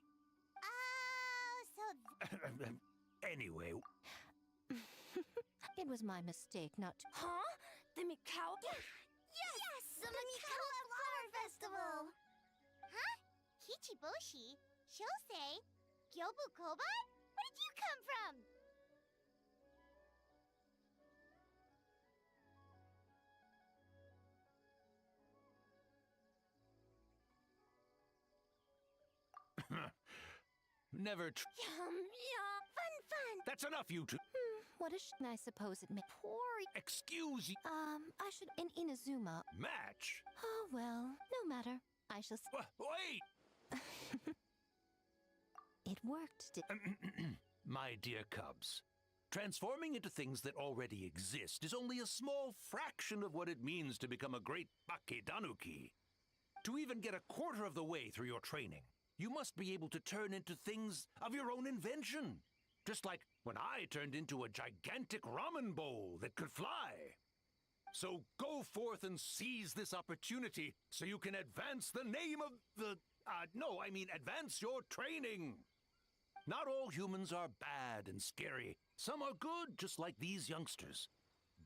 Oh, so... Anyway... It was my mistake not to... Huh? The Mikau? Yes! The Mikawa Flower Festival! Huh? Kichiboshi? Shosei? Gyobu Koban? Where did you come from? Never Yum! Fun! That's enough, you two! What I suppose it may... Poor... Excuse you... I should... In Inazuma... Match? Oh, well, no matter. I shall... Wait! It worked, My dear cubs, transforming into things that already exist is only a small fraction of what it means to become a great Bakedanuki. To even get a quarter of the way through your training, you must be able to turn into things of your own invention. Just like when I turned into a gigantic ramen bowl that could fly. So go forth and seize this opportunity so you can advance the name of the... advance your training. Not all humans are bad and scary. Some are good, just like these youngsters.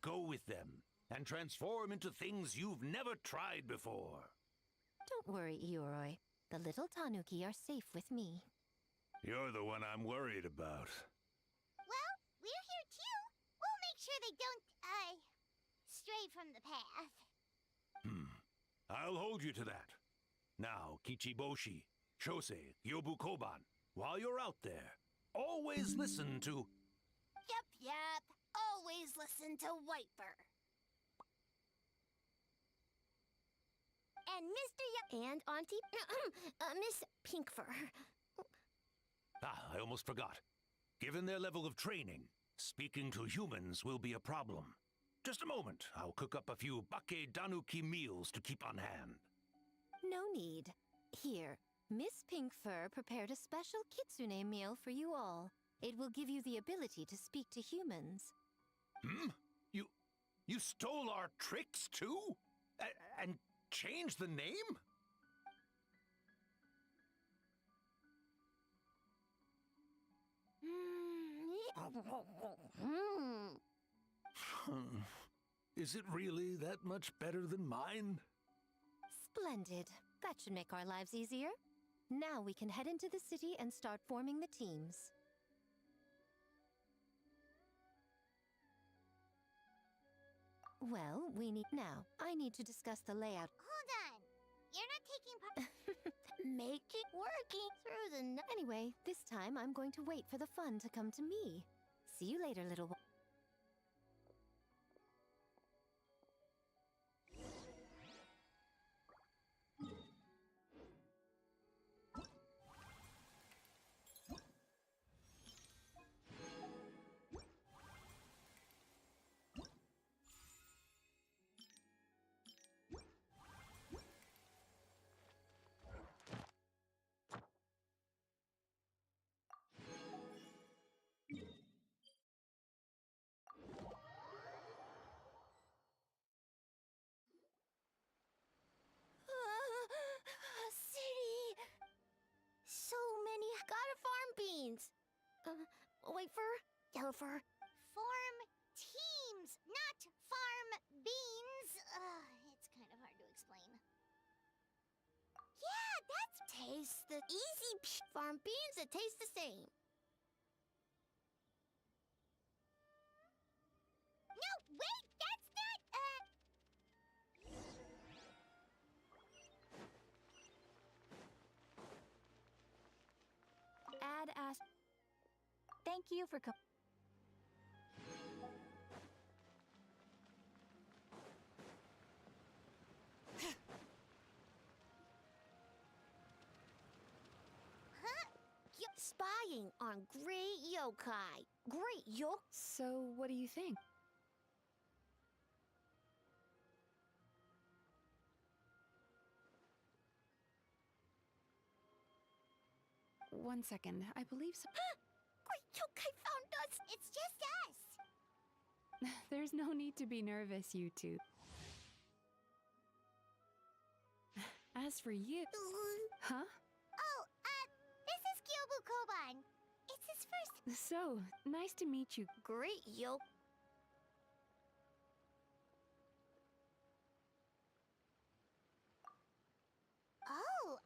Go with them and transform into things you've never tried before. Don't worry, Ioroi. The little tanuki are safe with me. You're the one I'm worried about. Well, we're here too. We'll make sure they don't, stray from the path. I'll hold you to that. Now, Kichiboshi, Shosei, Gyobu Koban, while you're out there, always listen to... Yep. Always listen to Wiper. And Mr. And Auntie... Miss Pinkfur. I almost forgot. Given their level of training, speaking to humans will be a problem. Just a moment, I'll cook up a few Bakedanuki meals to keep on hand. No need. Here, Miss Pinkfur prepared a special kitsune meal for you all. It will give you the ability to speak to humans. You stole our tricks too? And changed the name? Is it really that much better than mine? Splendid. That should make our lives easier. Now we can head into the city and start forming the teams. Well, I need to discuss the layout. Hold on. You're not taking part... Working through the... Anyway, this time I'm going to wait for the fun to come to me. See you later, little one. Yellover. Form teams, not farm beans. It's kind of hard to explain. Yeah, that's... Taste the easy farm beans that taste the same. No, wait, that's not, Add Ash. Thank you for spying on great yokai. Great So, what do you think? One second, I believe so. Great yokai found us! It's just us! There's no need to be nervous, you two. As for you... Huh? Oh, this is Kyobu Koban. It's his first... So, nice to meet you. Great yo... Oh!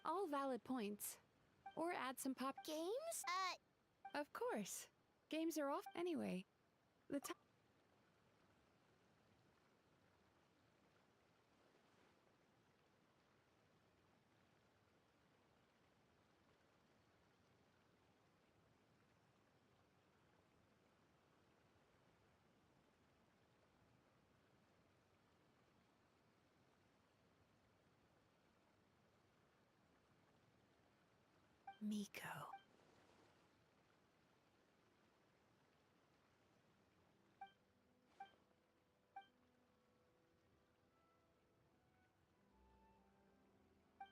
All valid points. Or add some pop... Games? Of course. Games are off anyway. The time... Miko.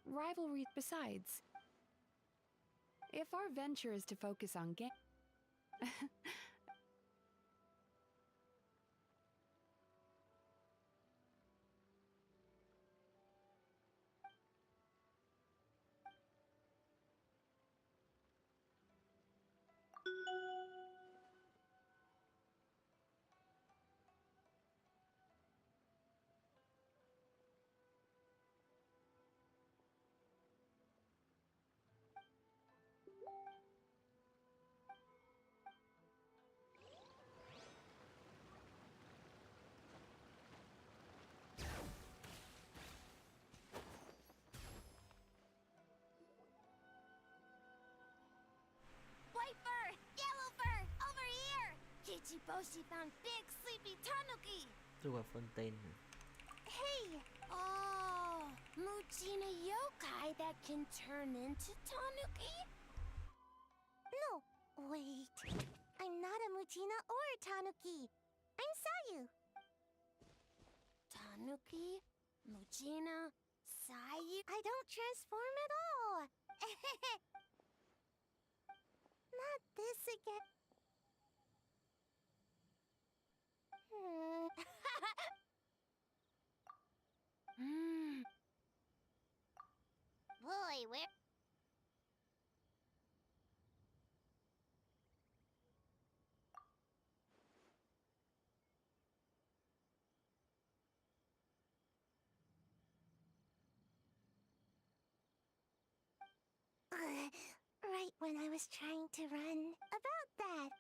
Rivalry besides. If our venture is to focus on game... White Yellow fur! Over here! Chichiboshi found big sleepy tanuki! Through a fontaine. Hey! Oh! Muchina yokai that can turn into tanuki? No, wait. I'm not a Muchina or a tanuki. I'm Sayu. Tanuki? Muchina? Sayu? I don't transform at all! Not this again. Boy, where... right when I was trying to run. About that.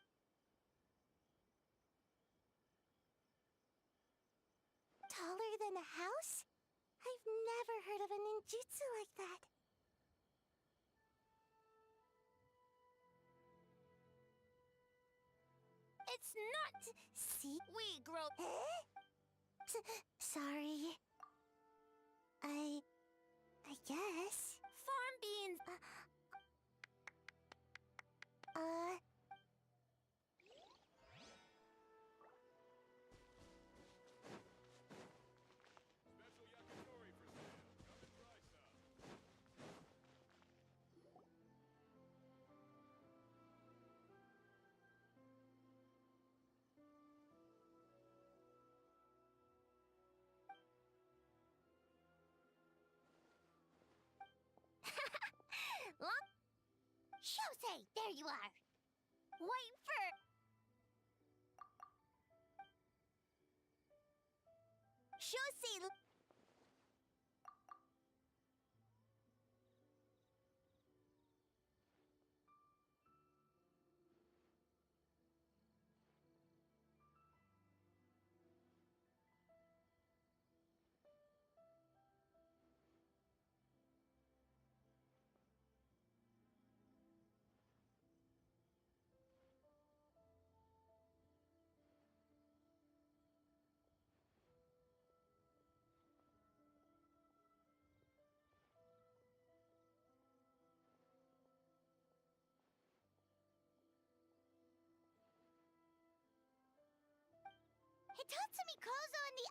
Taller than a house? I've never heard of a ninjutsu like that. It's not... See? We grow... Sorry. I guess. Farm beans... Shosei, there you are. Wait for... Shosei... Hitatsumi Kozo and the...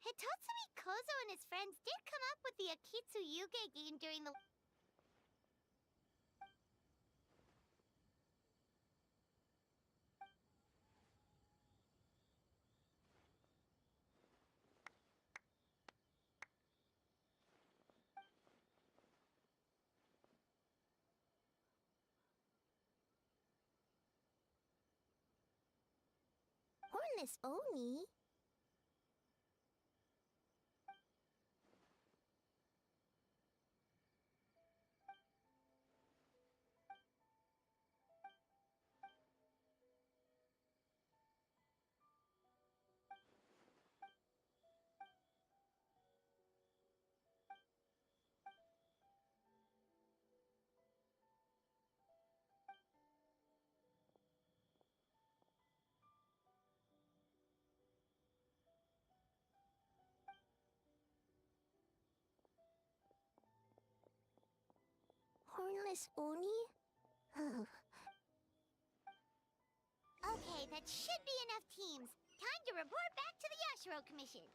Hitatsumi Kozo and his friends did come up with the Akitsu Yuge game during the... Hornless Oni? Hornless Oni? Oh. Okay, that should be enough teams. Time to report back to the Yashiro Commission.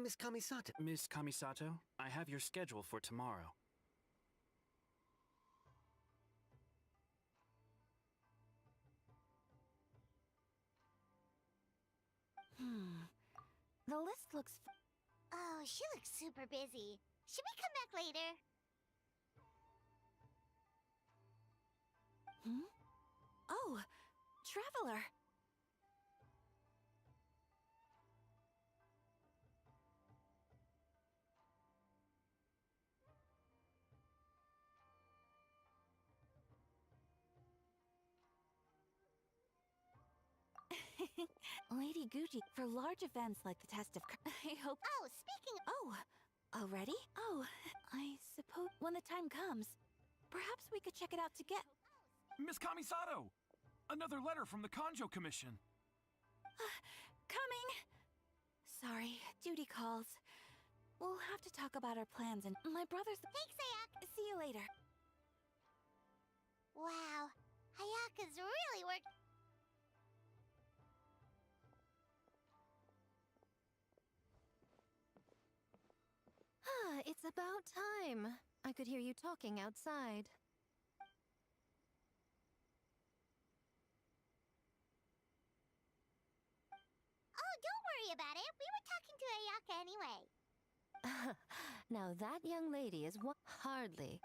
Miss Kamisato. Miss Kamisato, I have your schedule for tomorrow. The list looks... Oh, she looks super busy. Should we come back later? Oh, Traveler! Lady Gucci, for large events like the Test of I hope... Oh, speaking of... Oh, already? Oh, I suppose when the time comes, perhaps we could check it out together. Miss Kamisato! Another letter from the Kanjo Commission. Coming! Sorry, duty calls. We'll have to talk about our plans and my brother's... Thanks, Ayaka! See you later. Wow, Ayaka's really worked... It's about time. I could hear you talking outside. Oh, don't worry about it. We were talking to Ayaka anyway. Now that young lady is one... Hardly.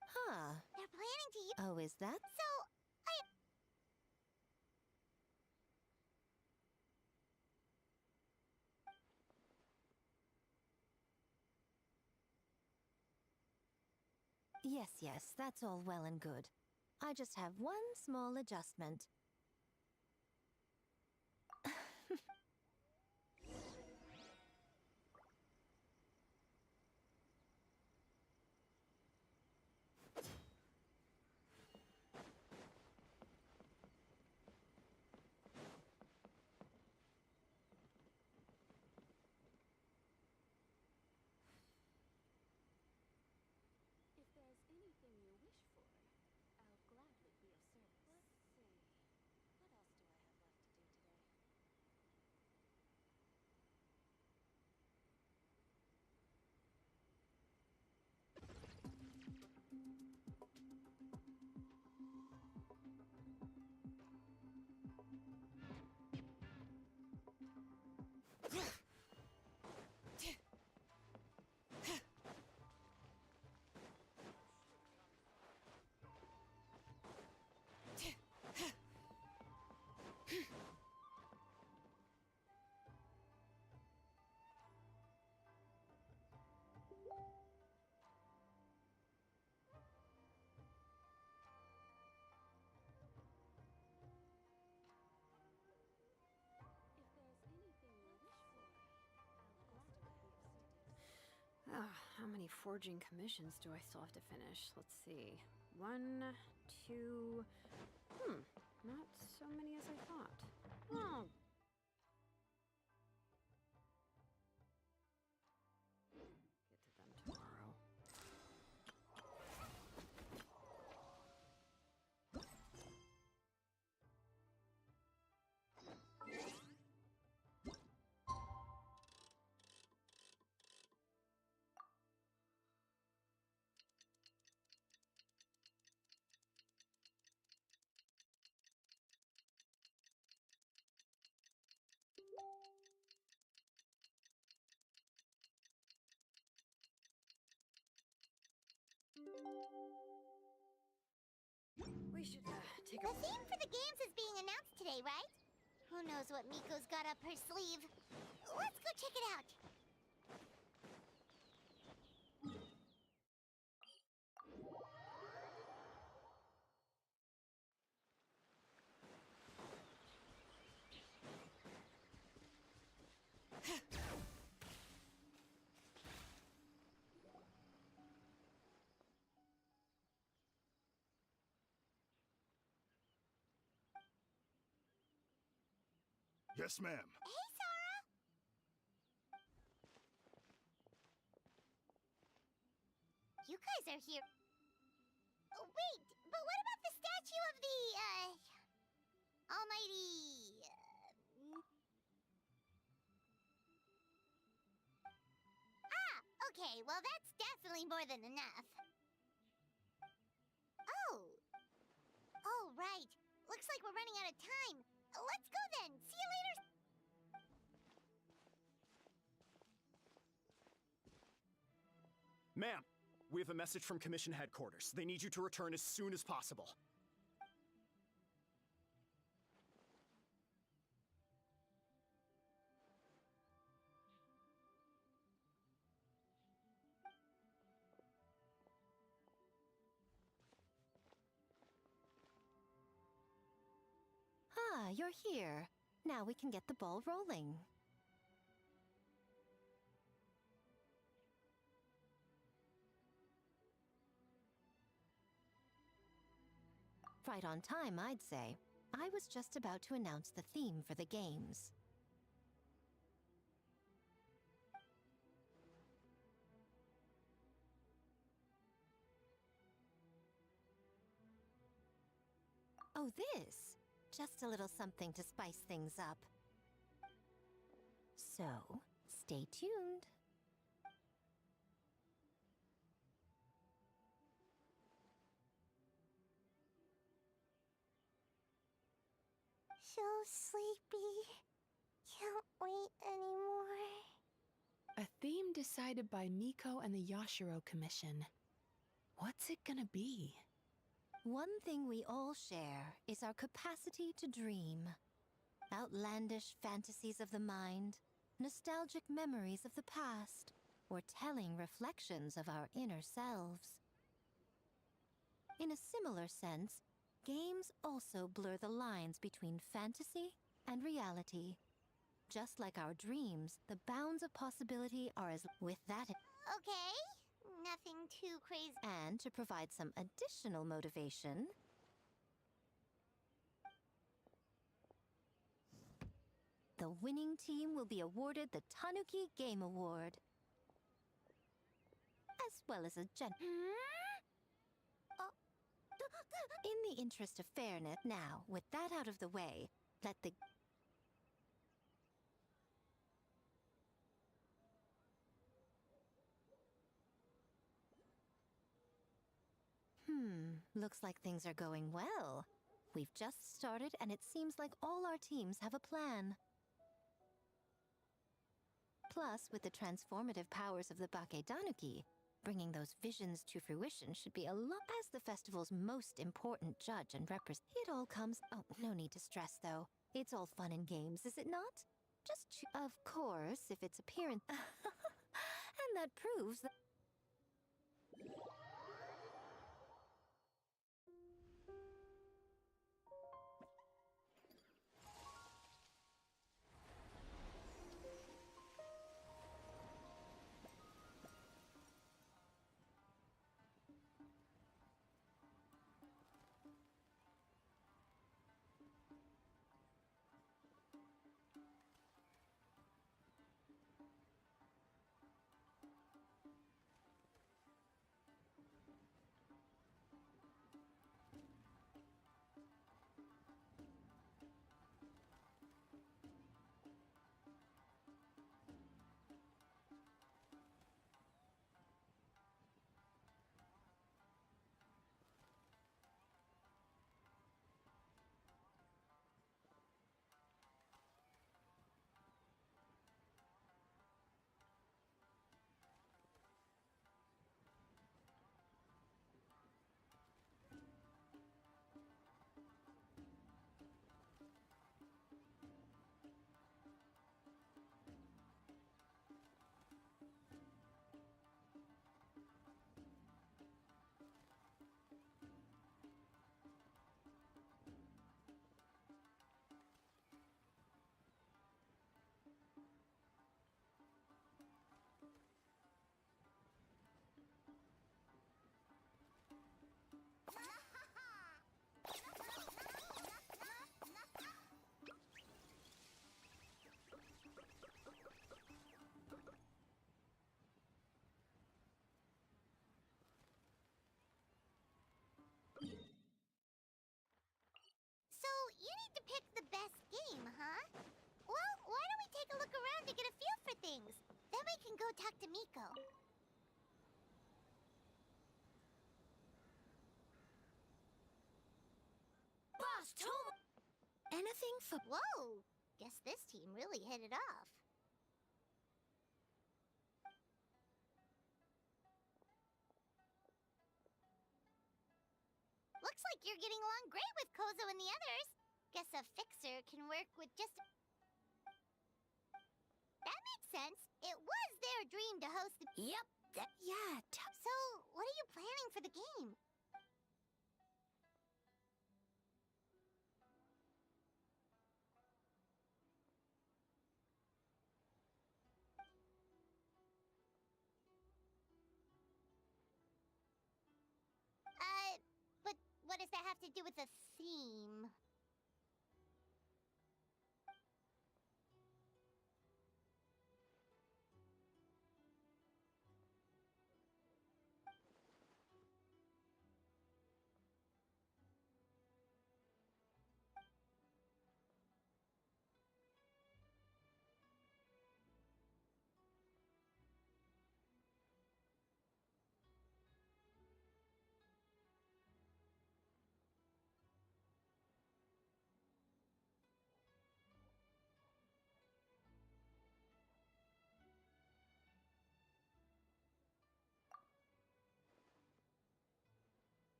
Huh. They're planning to use... Oh, is that? So, Yes, that's all well and good. I just have one small adjustment. How many forging commissions do I still have to finish? Let's see. 1, 2... not so many as I thought. Oh. Get to them tomorrow. We should take a... The theme for the games is being announced today, right? Who knows what Miko's got up her sleeve? Let's go check it out. Yes, ma'am. Hey, Sora! You guys are here. Oh, wait, but what about the statue of the, Almighty... okay, well that's definitely more than enough. Oh! Oh, right. Looks like we're running out of time. Let's go then. See you later. Ma'am, we have a message from Commission Headquarters. They need you to return as soon as possible. Ah, you're here. Now we can get the ball rolling. Right on time, I'd say. I was just about to announce the theme for the games. Oh, this? Just a little something to spice things up. So, stay tuned. So sleepy. Can't wait anymore. A theme decided by Miko and the Yashiro Commission. What's it gonna be? One thing we all share is our capacity to dream. Outlandish fantasies of the mind, nostalgic memories of the past, or telling reflections of our inner selves. In a similar sense, games also blur the lines between fantasy and reality. Just like our dreams, the bounds of possibility are as with that. Okay, nothing too crazy. And to provide some additional motivation, the winning team will be awarded the Tanuki Game Award. As well as a In the interest of fairness, now, with that out of the way, let the... Looks like things are going well. We've just started, and it seems like all our teams have a plan. Plus, with the transformative powers of the Bakedanuki, bringing those visions to fruition should be a lot. As the festival's most important judge and it all comes... Oh, no need to stress, though. It's all fun and games, is it not? Just of course, if it's appearance... And that proves that... to get a feel for things. Then we can go talk to Miko. Boss Tomo! Anything for... Whoa! Guess this team really hit it off. Looks like you're getting along great with Kozo and the others. Guess a fixer can work with just... That makes sense. It was their dream to host the... Yep. Yeah. So, what are you planning for the game? But what does that have to do with the theme?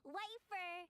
Wafer!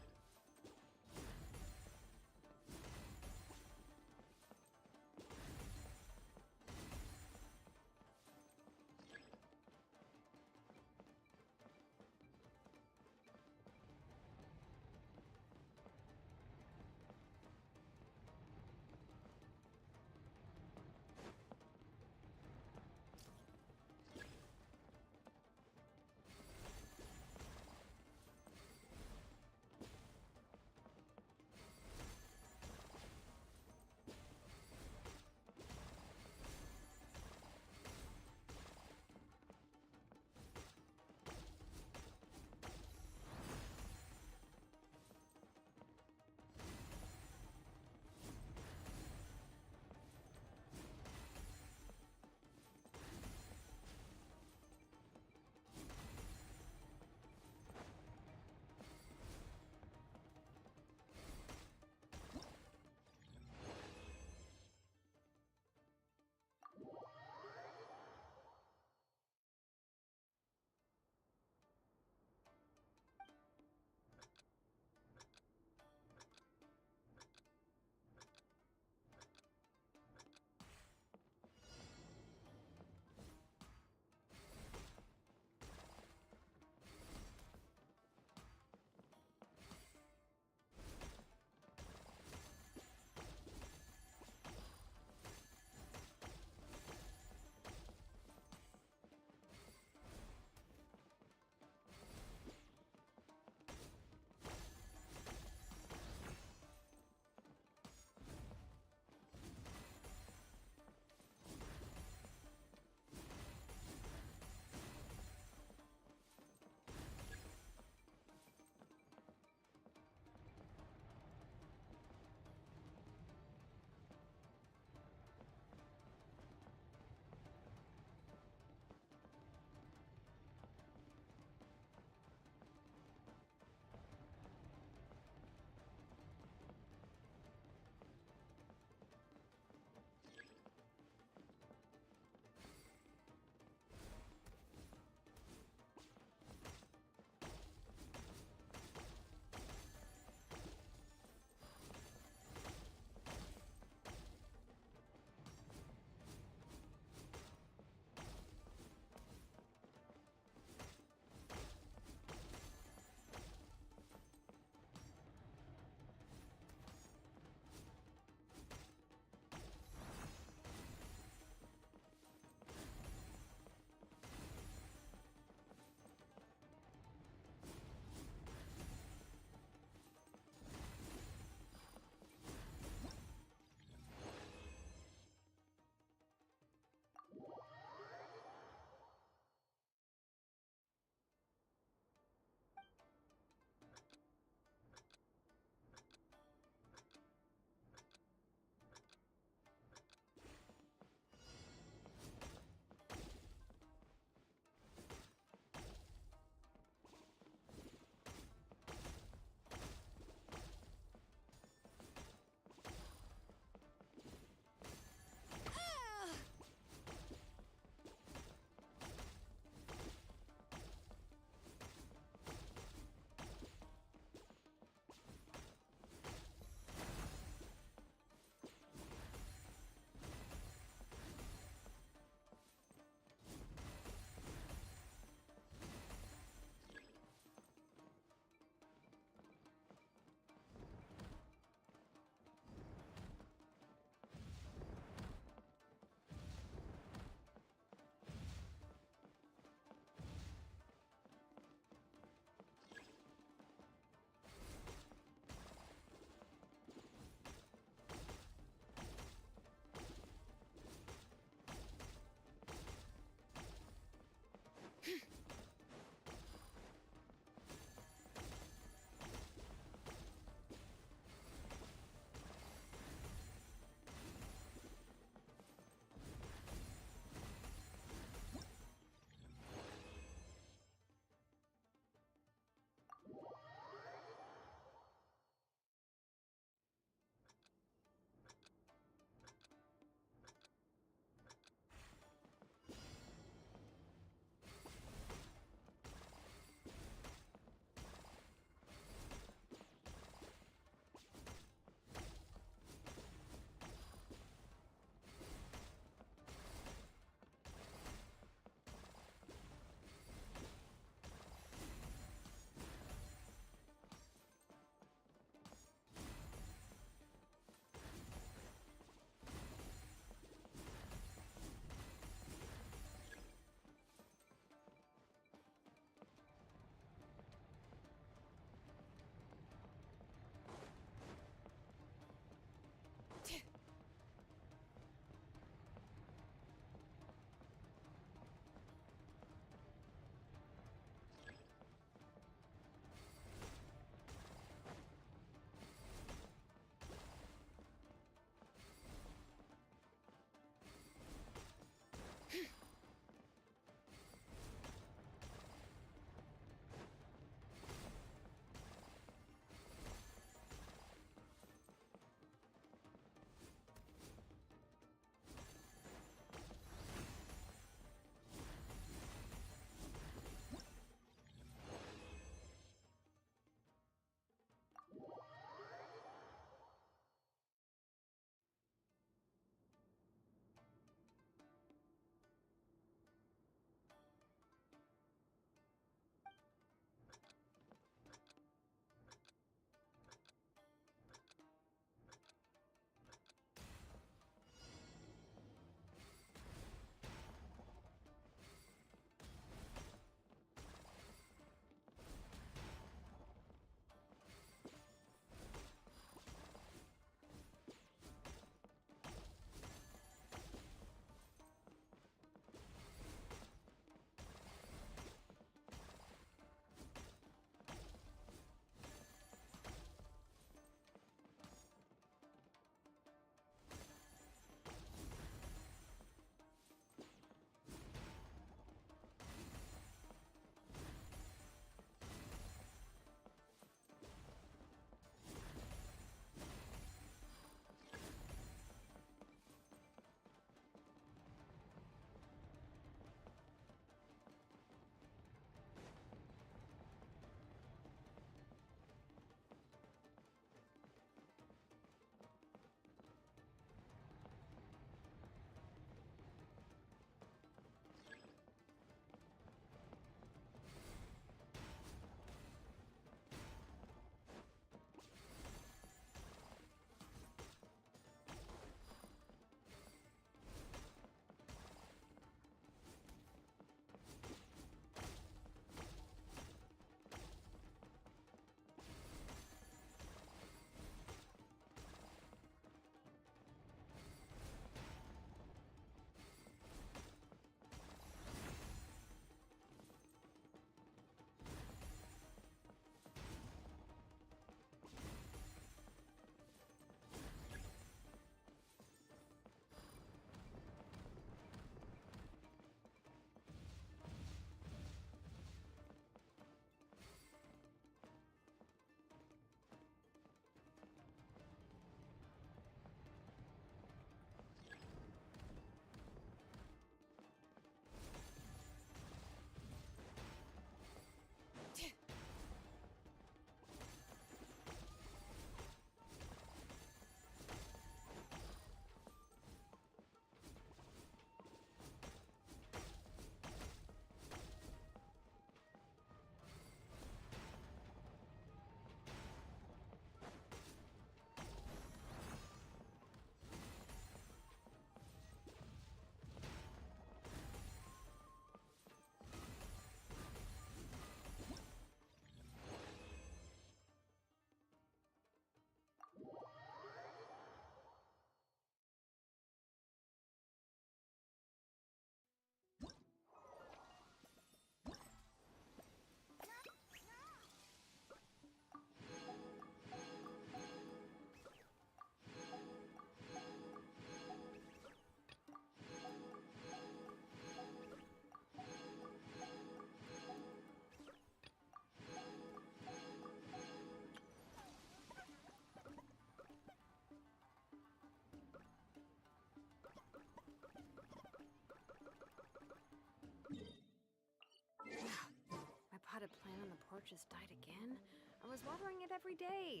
torches died again? I was watering it every day.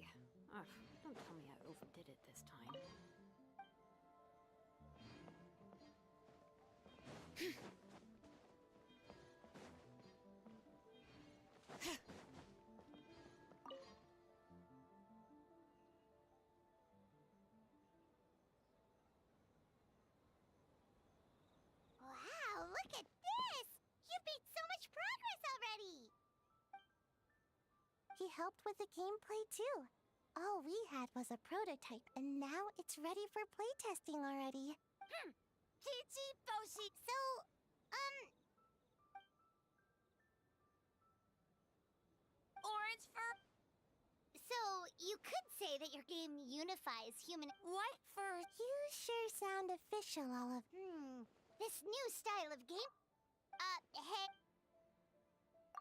Ugh, don't tell me I overdid it this time. Wow, look at this! You've made so much progress already! He helped with the gameplay too. All we had was a prototype, and now it's ready for playtesting already. Chichi Boshi. So, Orange fur? So, you could say that your game unifies human— What fur? You sure sound official, Olive. This new style of game— hey.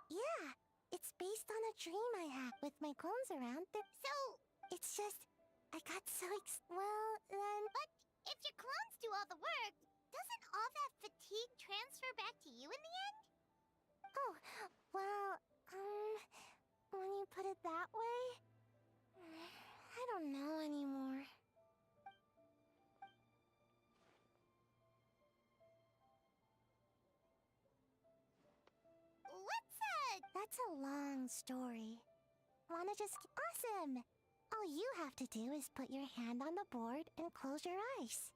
Yeah, it's based on a dream I had with my clones around. So, it's just, I got so well, then— But if your clones do all the work, doesn't all that fatigue transfer back to you in the end? Oh, well, when you put it that way, I don't know anymore. That's a long story. Wanna just— Awesome! All you have to do is put your hand on the board and close your eyes.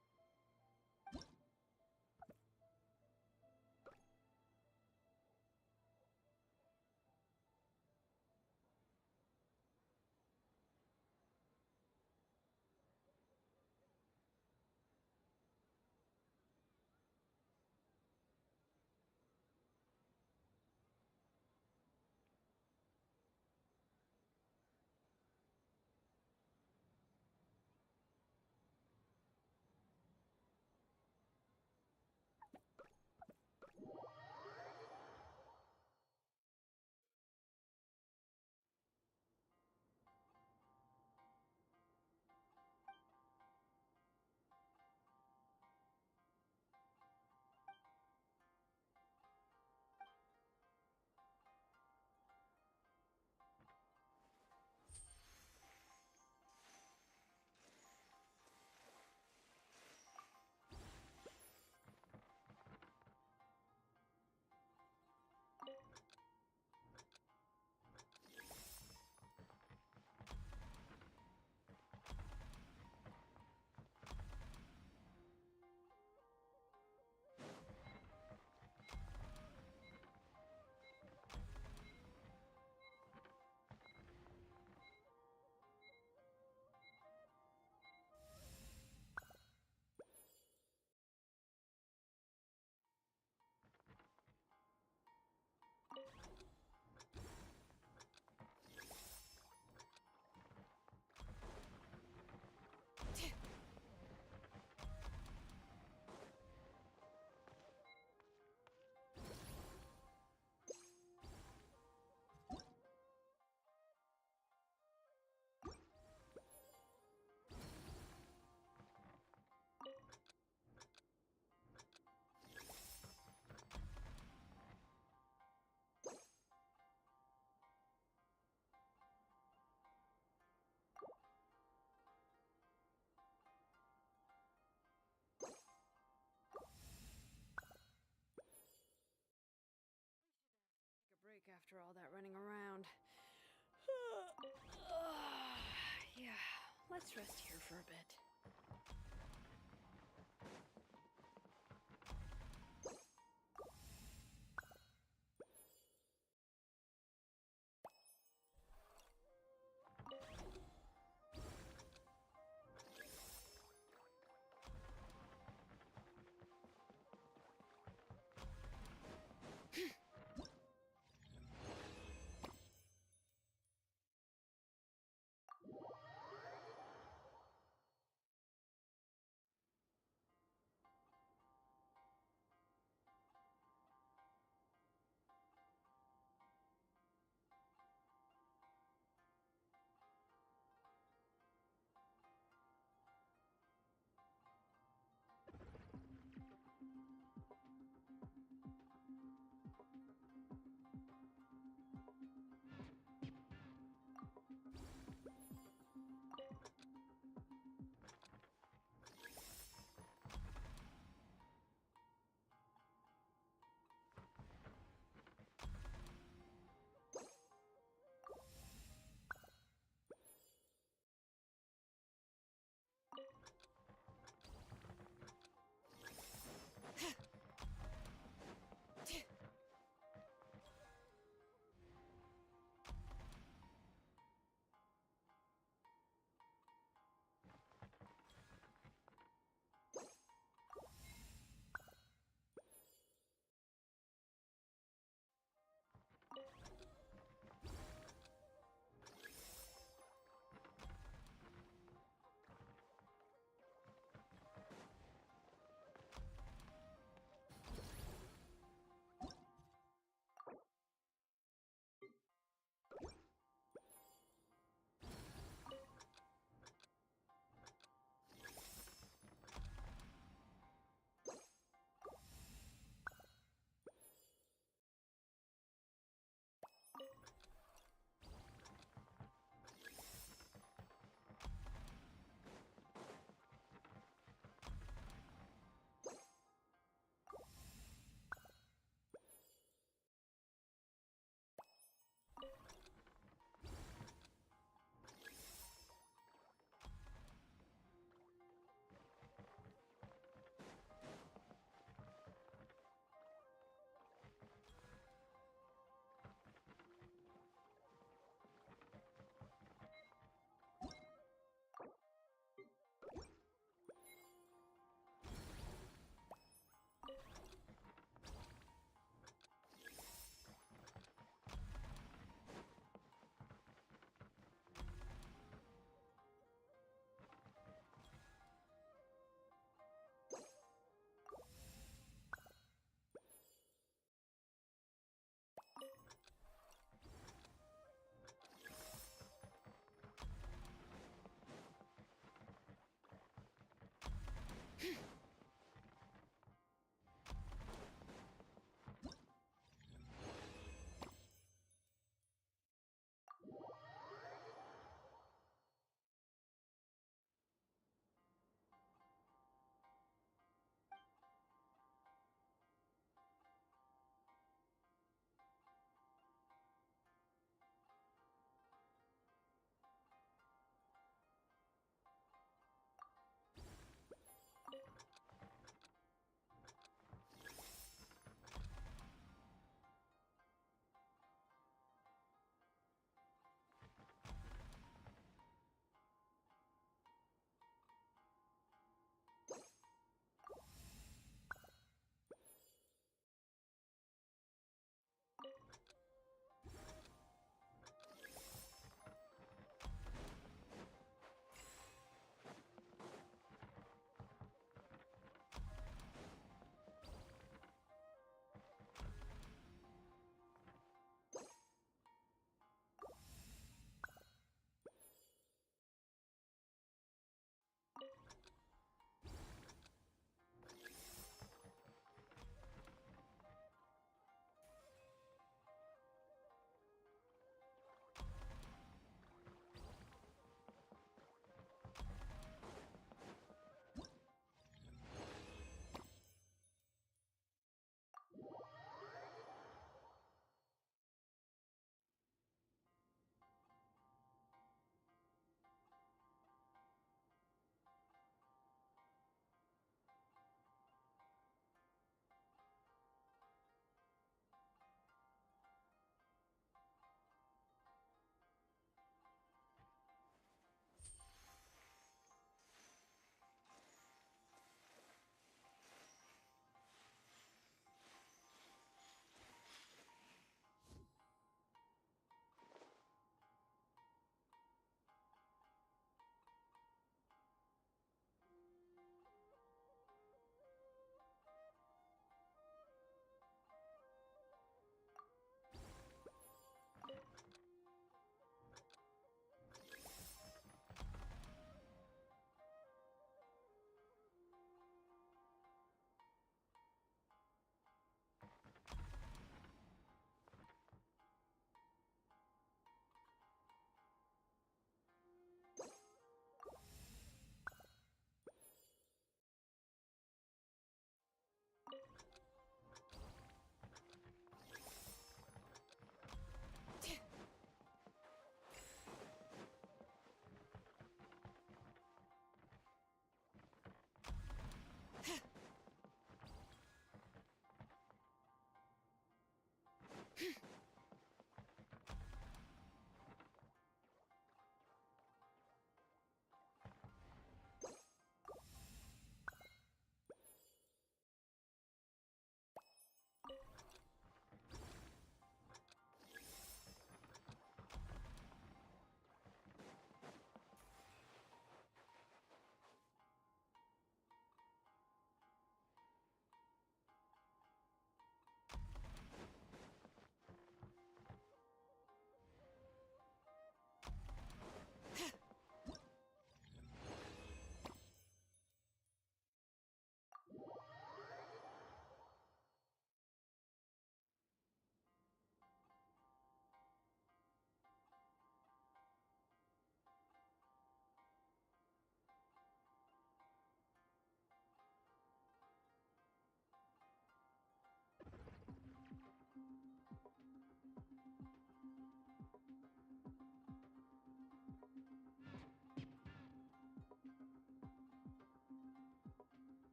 Break after all that running around. Yeah, let's rest here for a bit.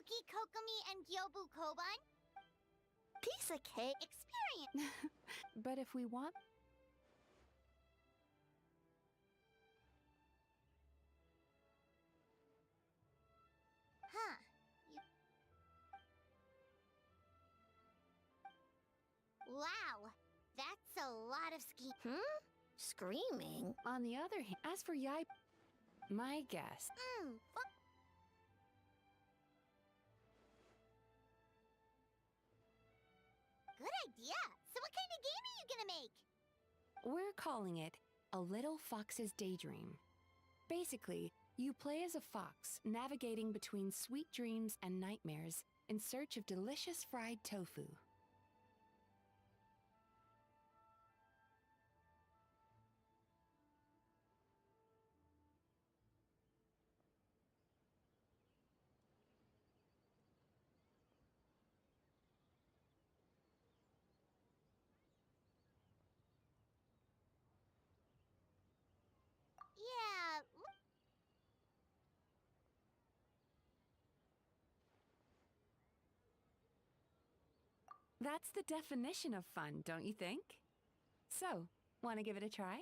Uki Kokomi and Gyobu Koban? Piece of cake. Experience. But if we want... Huh. Wow. That's a lot of screaming. On the other hand, as for Yai... My guess... Good idea. So what kind of game are you gonna make? We're calling it A Little Fox's Daydream. Basically, you play as a fox, navigating between sweet dreams and nightmares in search of delicious fried tofu. Yeah. That's the definition of fun, don't you think? So, want to give it a try?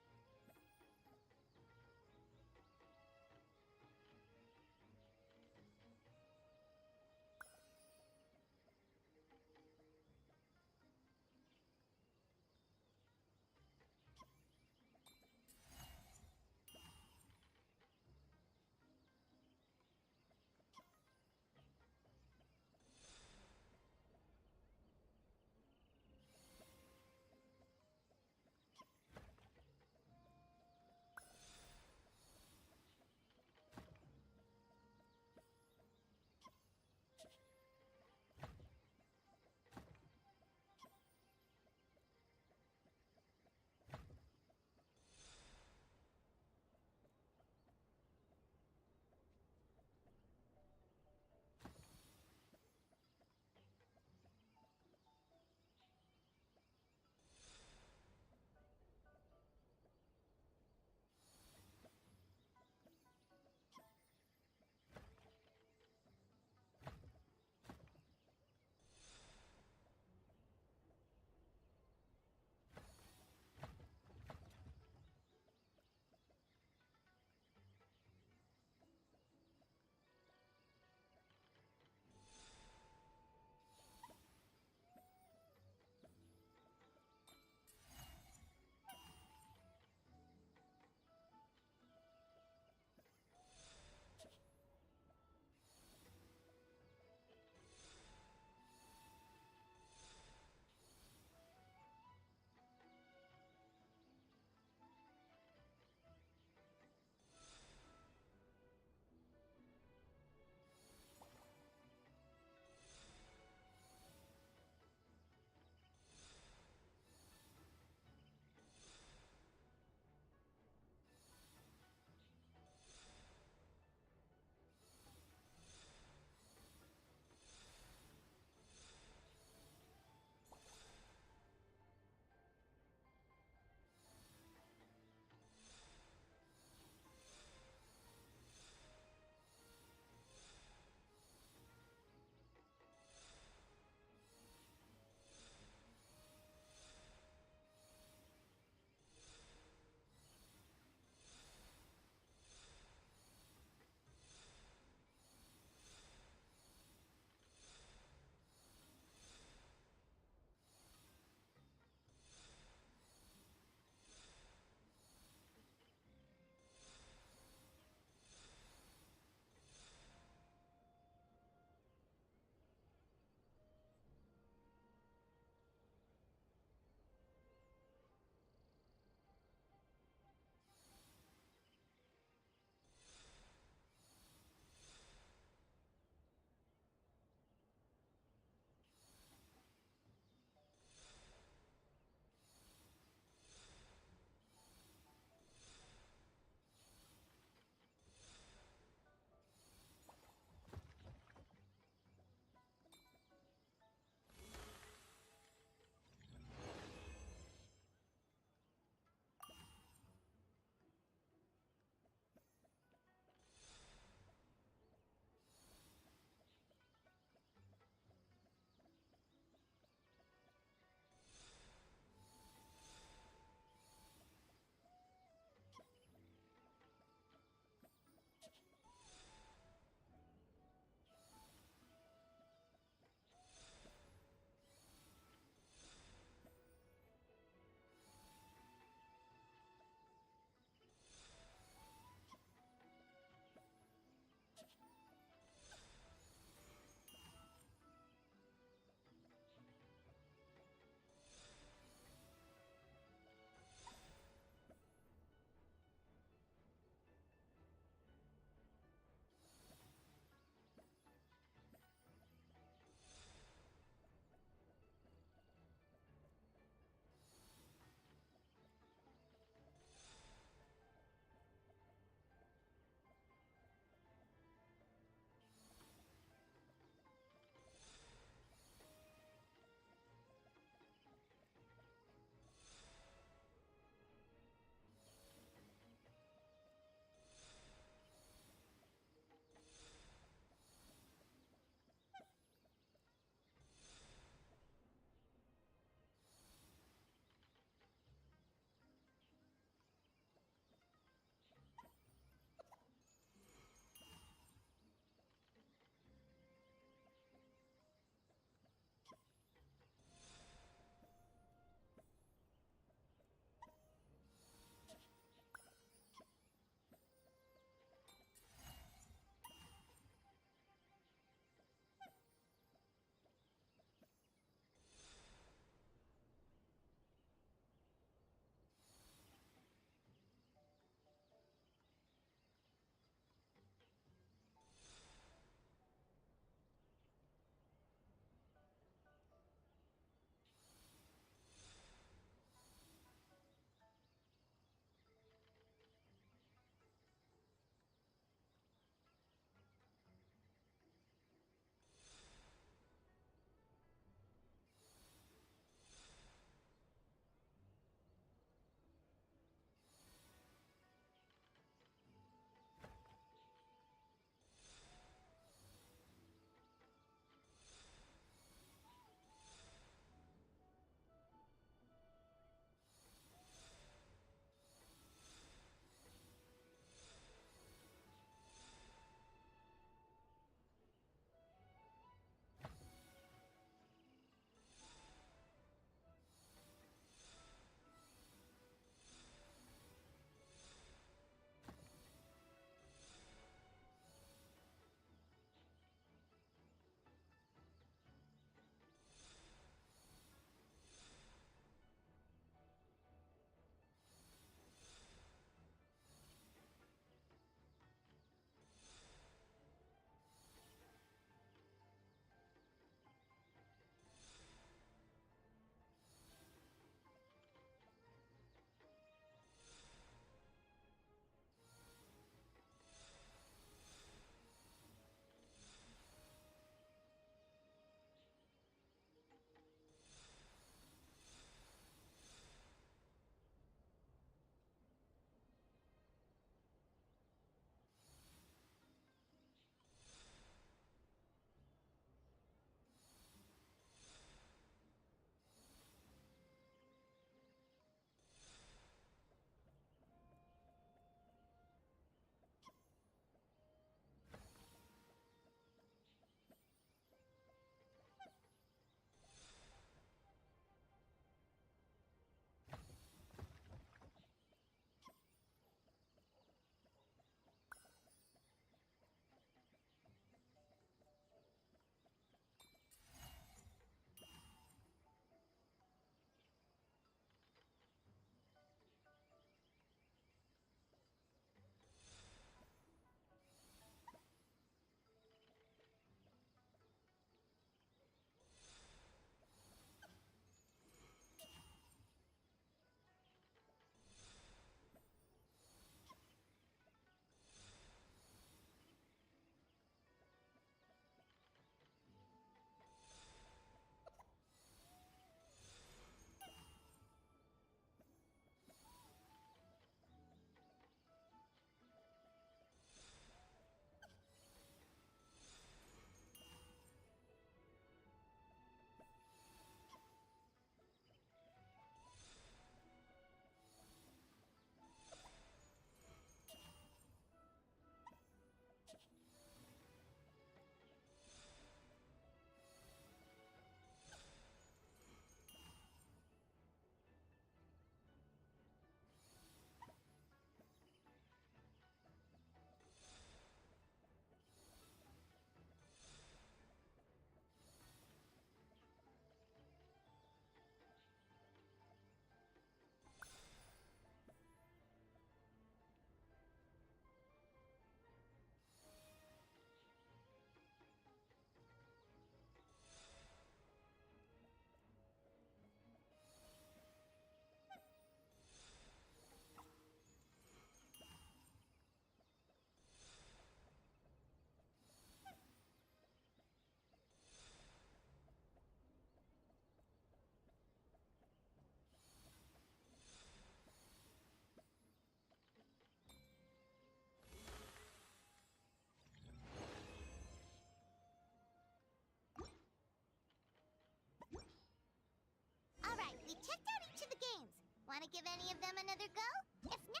Want to give any of them another go? If not...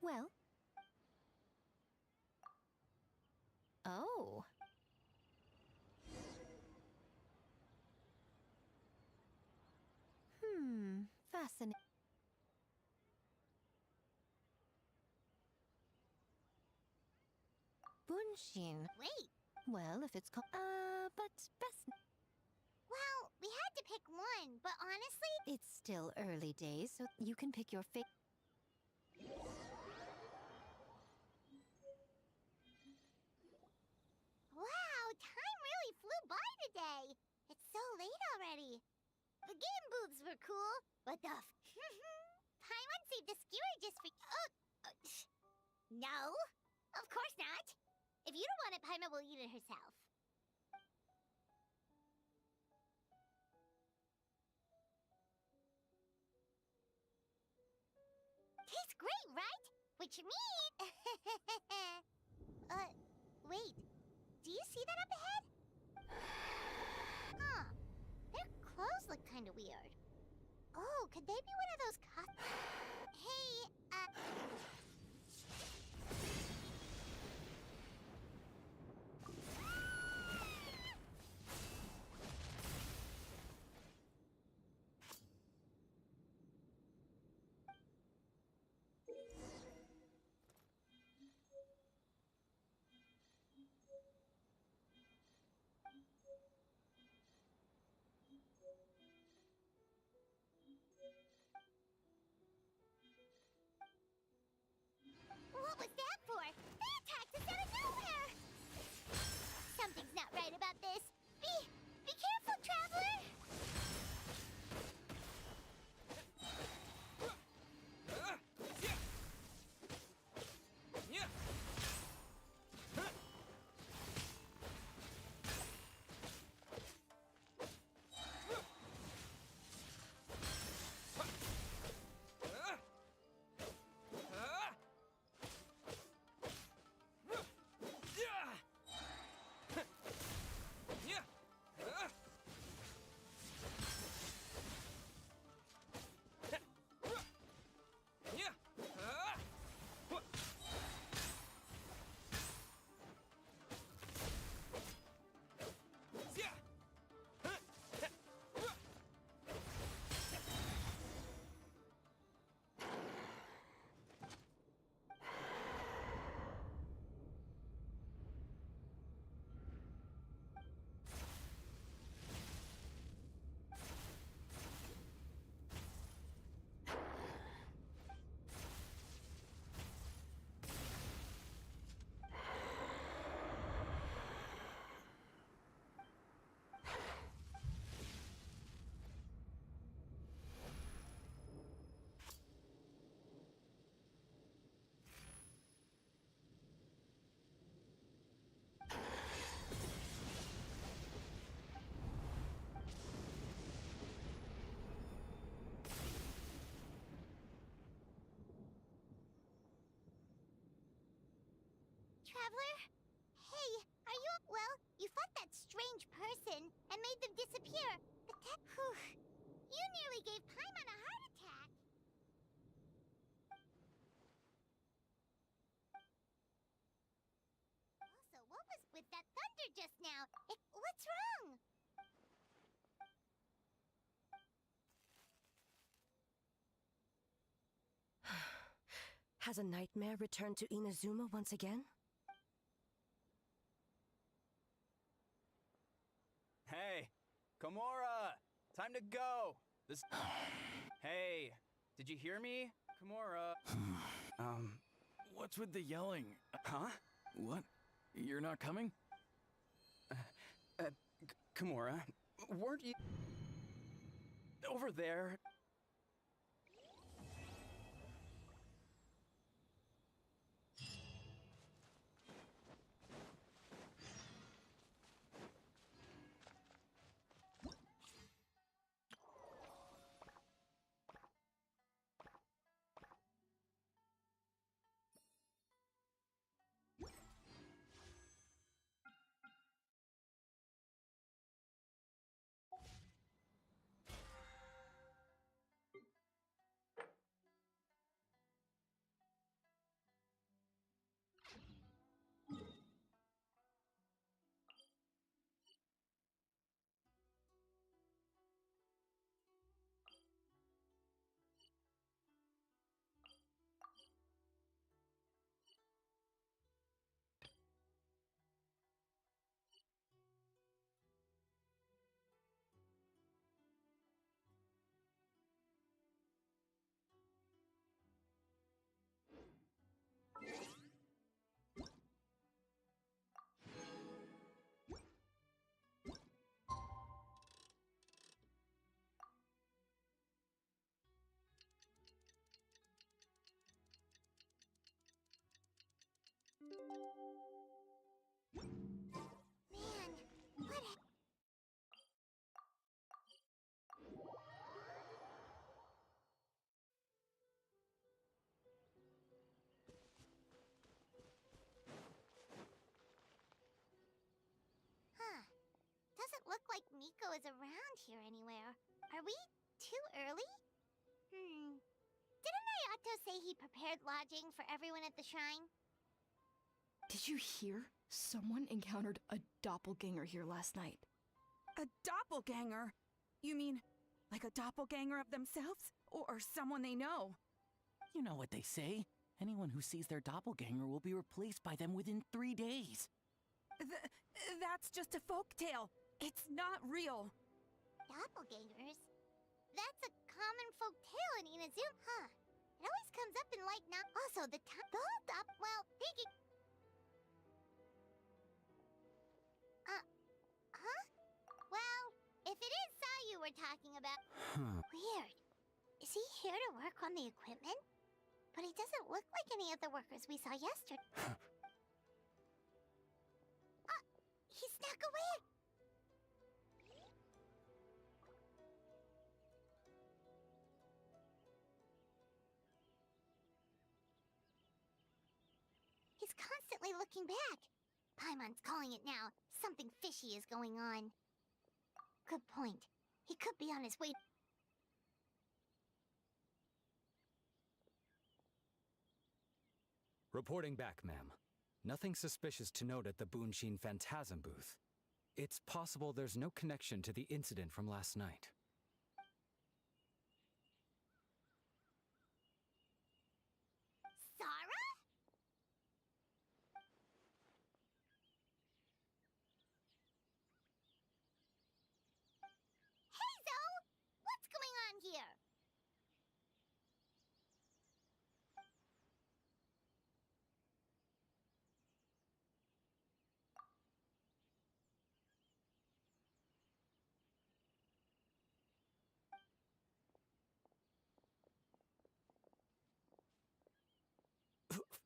Well. Oh. Fascinating. Bunshin. Wait. Well, if it's called... but best... Well, we had to pick one, but honestly... It's still early days, so you can pick your favorite... Wow, time really flew by today. It's so late already. The game booths were cool, but the... Paimon saved a skewer just for... no, of course not. If you don't want it, Paimon will eat it herself. Tastes great, right? Which means... wait. Do you see that up ahead? Huh. Their clothes look kinda weird. Oh, could they be one of those Hey, what was that for? They attacked us out of nowhere! Something's not right about this. Be careful, traveler! made them disappear. But that... Whew. You nearly gave Paimon a heart attack. Also, what was with that thunder just now? What's wrong? Has a nightmare returned to Inazuma once again? Hey, Komura! Time to go! This... Hey, did you hear me? Komura... What's with the yelling? Huh? What? You're not coming? Komura, weren't you... over there? Man, what a... Huh. Doesn't look like Miko is around here anywhere. Are we too early? Didn't Ayato say he prepared lodging for everyone at the shrine? Did you hear? Someone encountered a doppelganger here last night. A doppelganger? You mean, like a doppelganger of themselves? Or someone they know? You know what they say. Anyone who sees their doppelganger will be replaced by them within 3 days. That's just a folktale. It's not real. Doppelgangers? That's a common folktale in Inazuma, huh? It always comes up in like now. Also, the whole well, they get... Huh? Well, if it is Sayu we're talking about... Weird. Is he here to work on the equipment? But he doesn't look like any of the workers we saw yesterday. He snuck away! He's constantly looking back. Paimon's calling it now. Something fishy is going on. Good point. He could be on his way. Reporting back, ma'am. Nothing suspicious to note at the Bunshin Phantasm booth. It's possible there's no connection to the incident from last night. Sarah? Hey, Zoe! What's going on here?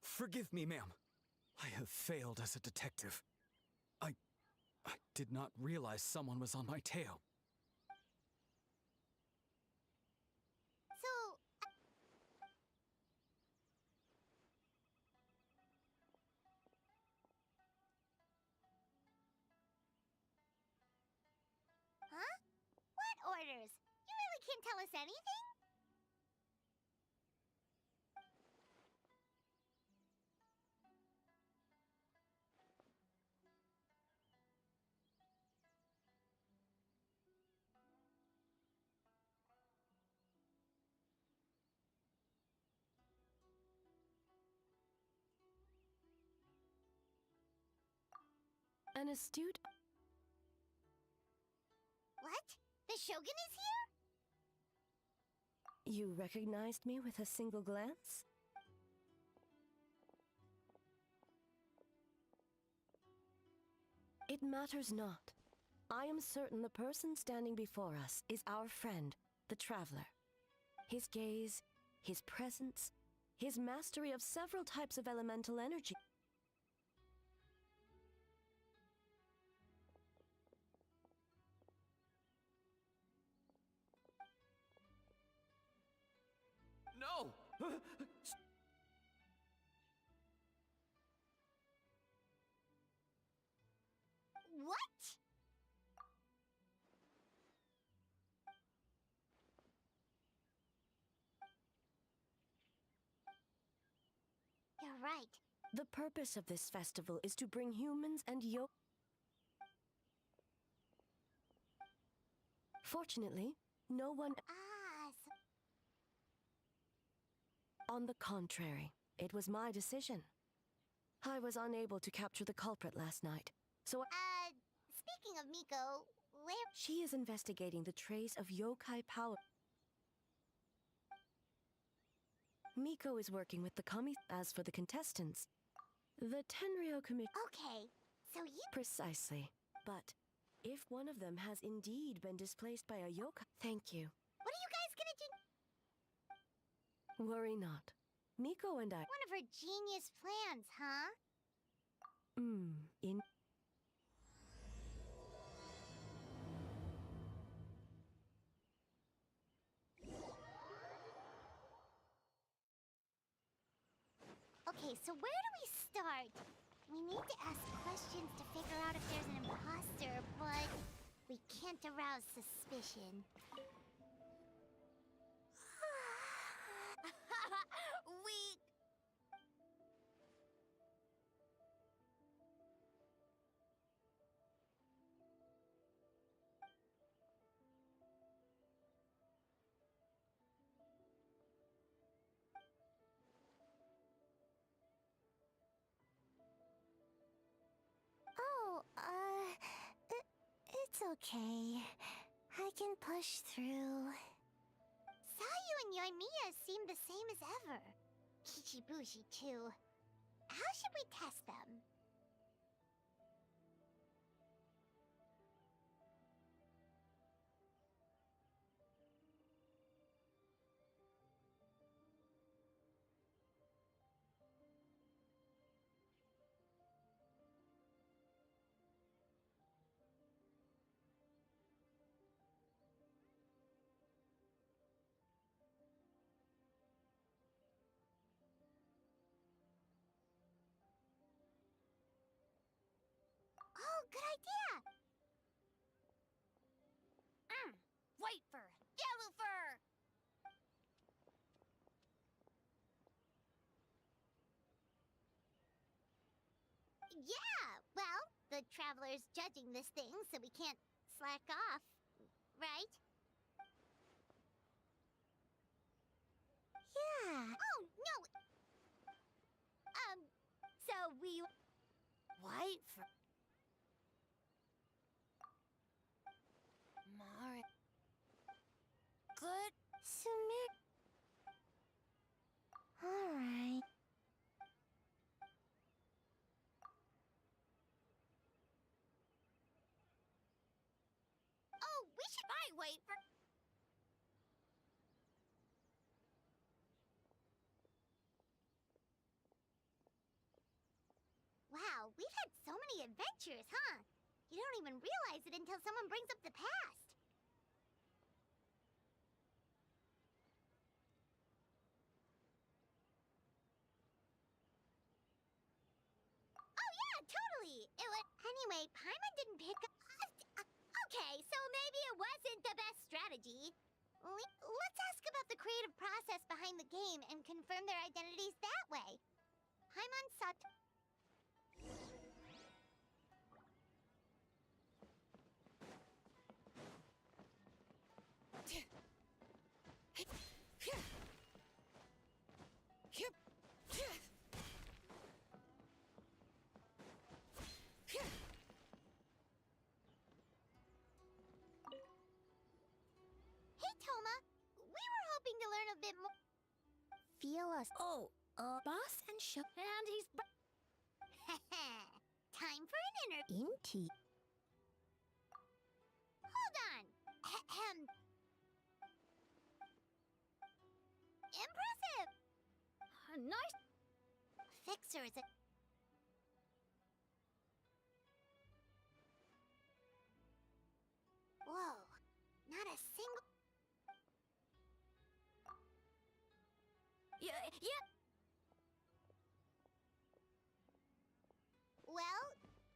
Forgive me, ma'am. I have failed as a detective. I did not realize someone was on my tail. So... they can't tell us anything? An astute. What? The Shogun is here? You recognized me with a single glance? It matters not. I am certain the person standing before us is our friend, the Traveler. His gaze, his presence, his mastery of several types of elemental energy. No! What? You're right. The purpose of this festival is to bring humans and Fortunately, no one. On the contrary, it was my decision. I was unable to capture the culprit last night, so speaking of Miko, where... She is investigating the trace of yokai power. Miko is working with the kami. As for the contestants, the Tenryo Committee... Okay, so you... Precisely. But if one of them has indeed been displaced by a yokai... Thank you. What are you guys gonna do? Worry not. Miko and I... One of her genius plans, huh? In... Okay, so where do we start? We need to ask questions to figure out if there's an imposter, but we can't arouse suspicion. we... It's okay. I can push through. Sayu and Yoimiya seem the same as ever. Kichibushi, too. How should we test them? Oh, good idea! White fur! Yellow fur! Yeah! Well, the Traveler's judging this thing, so we can't slack off, right? Yeah! Oh, no! So we... White fur... Mari... Good... Submit... Alright... Oh, we should buy wait for... Wow, we've had so many adventures, huh? You don't even realize it until someone brings up the past. Oh yeah, totally! It was... Anyway, Paimon didn't pick up... Okay, so maybe it wasn't the best strategy. Let's ask about the creative process behind the game and confirm their identities that way. Paimon Sato. Hey, Toma. We were hoping to learn a bit more. Feel us. Oh, boss and shook. And he's. Time for an interview. Inti. Hold on. Ahem. Impressive. Nice. Fixer is a. Whoa. Not a single. Yeah. Well,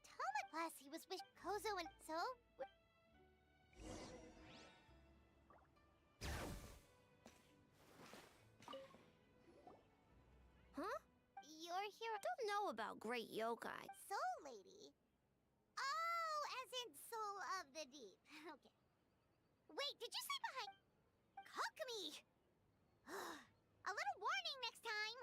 Toma plus he was with Kozo and so. Huh? You're here. Don't know about great yokai. Soul Lady? Oh, as in Soul of the Deep. Okay. Wait, did you say behind? Kokumi! A little warning next time!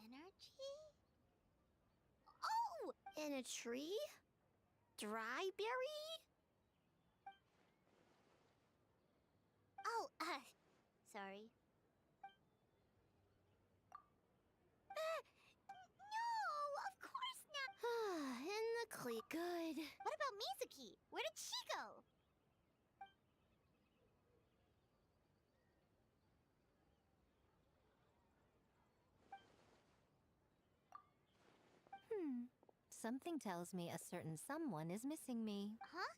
Energy? Oh! In a tree? Dry berry? Oh, sorry. No, of course not! In the good. What about Mizuki? Where did she go? Something tells me a certain someone is missing me. Huh?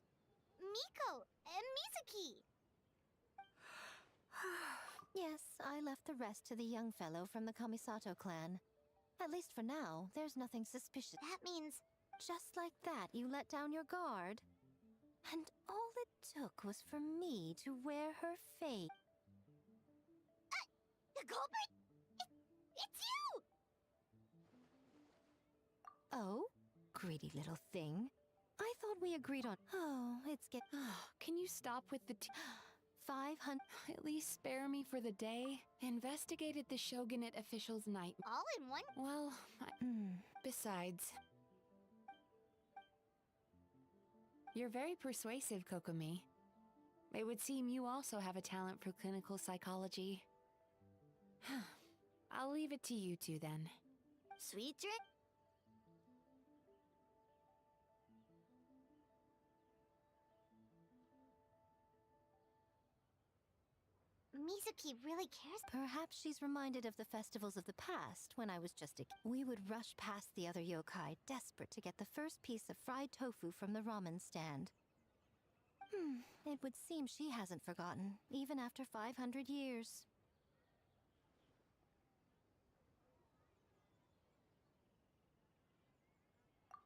Miko and Mizuki! Yes, I left the rest to the young fellow from the Kamisato clan. At least for now, there's nothing suspicious. That means... Just like that, you let down your guard. And all it took was for me to wear her fate. The culprit? It's you! Oh? Greedy little thing. I thought we agreed on... Oh, it's get... Can you stop with the 500... At least spare me for the day. Investigated the shogunate official's night. All in one? Well, besides... You're very persuasive, Kokomi. It would seem you also have a talent for clinical psychology. I'll leave it to you two then. Sweet drink? Mizuki really cares? Perhaps she's reminded of the festivals of the past when I was just a... We would rush past the other yokai, desperate to get the first piece of fried tofu from the ramen stand. It would seem she hasn't forgotten, even after 500 years.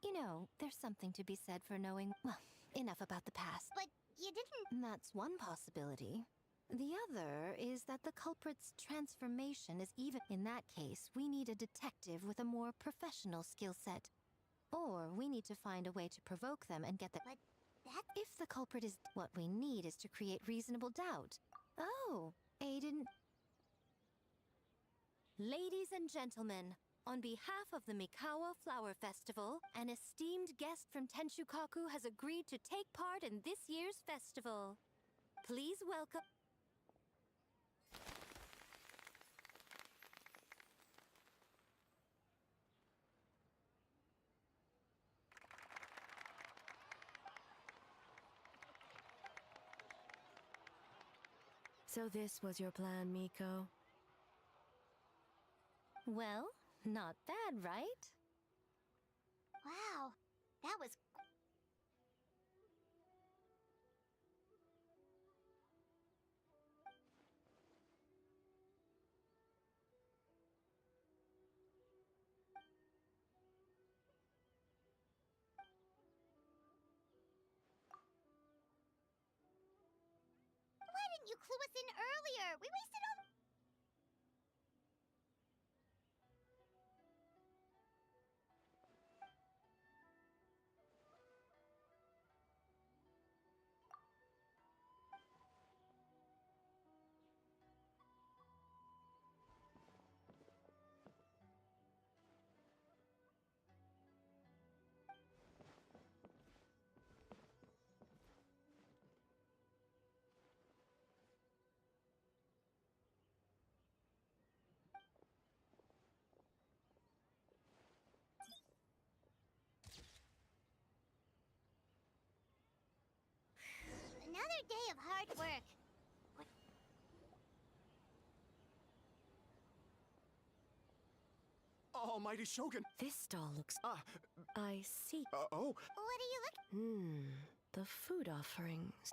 You know, there's something to be said for knowing... Well, enough about the past. But you didn't... That's one possibility. The other is that the culprit's transformation is even... In that case, we need a detective with a more professional skill set. Or we need to find a way to provoke them and get them... But that... If the culprit is... What we need is to create reasonable doubt. Oh, Aiden... Ladies and gentlemen, on behalf of the Mikawa Flower Festival, an esteemed guest from Tenshukaku has agreed to take part in this year's festival. Please welcome... So this was your plan, Miko? Well, not bad, right? Wow. That was. Why didn't you clue us in earlier? We wasted all. Another day of hard work. Almighty Shogun! This stall looks... I see. Oh? What are you looking? The food offerings.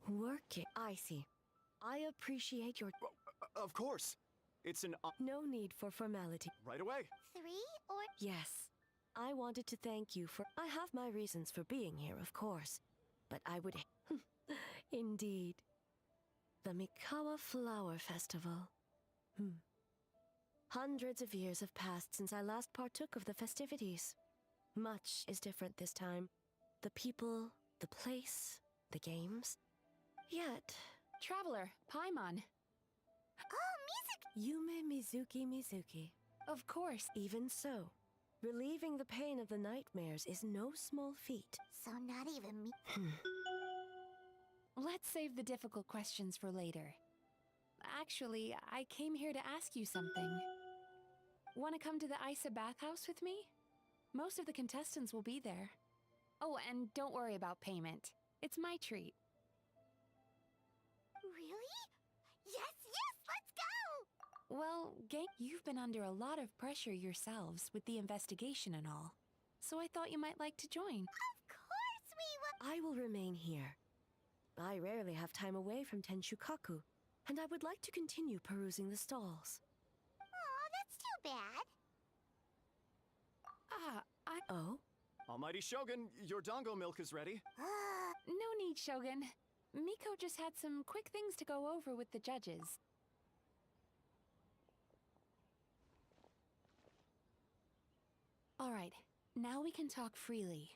Working. I see. I appreciate your... Of course. It's an... No need for formality. Right away. 3 or... Yes. I wanted to thank you for... I have my reasons for being here, of course. But I would... Indeed. The Mikawa Flower Festival. Hundreds of years have passed since I last partook of the festivities. Much is different this time. The people, the place, the games. Yet... Traveler, Paimon. Oh, Yume Mizuki. Of course. Even so, relieving the pain of the nightmares is no small feat. So not even me. Let's save the difficult questions for later. Actually, I came here to ask you something. Want to come to the Isa bathhouse with me? Most of the contestants will be there. Oh, and don't worry about payment. It's my treat. Really? Yes, let's go! Well, gang, you've been under a lot of pressure yourselves with the investigation and all. So I thought you might like to join. Of course we will! I will remain here. I rarely have time away from Tenshukaku, and I would like to continue perusing the stalls. Aw, that's too bad. Oh? Almighty Shogun, your dango milk is ready. No need, Shogun. Miko just had some quick things to go over with the judges. All right, now we can talk freely.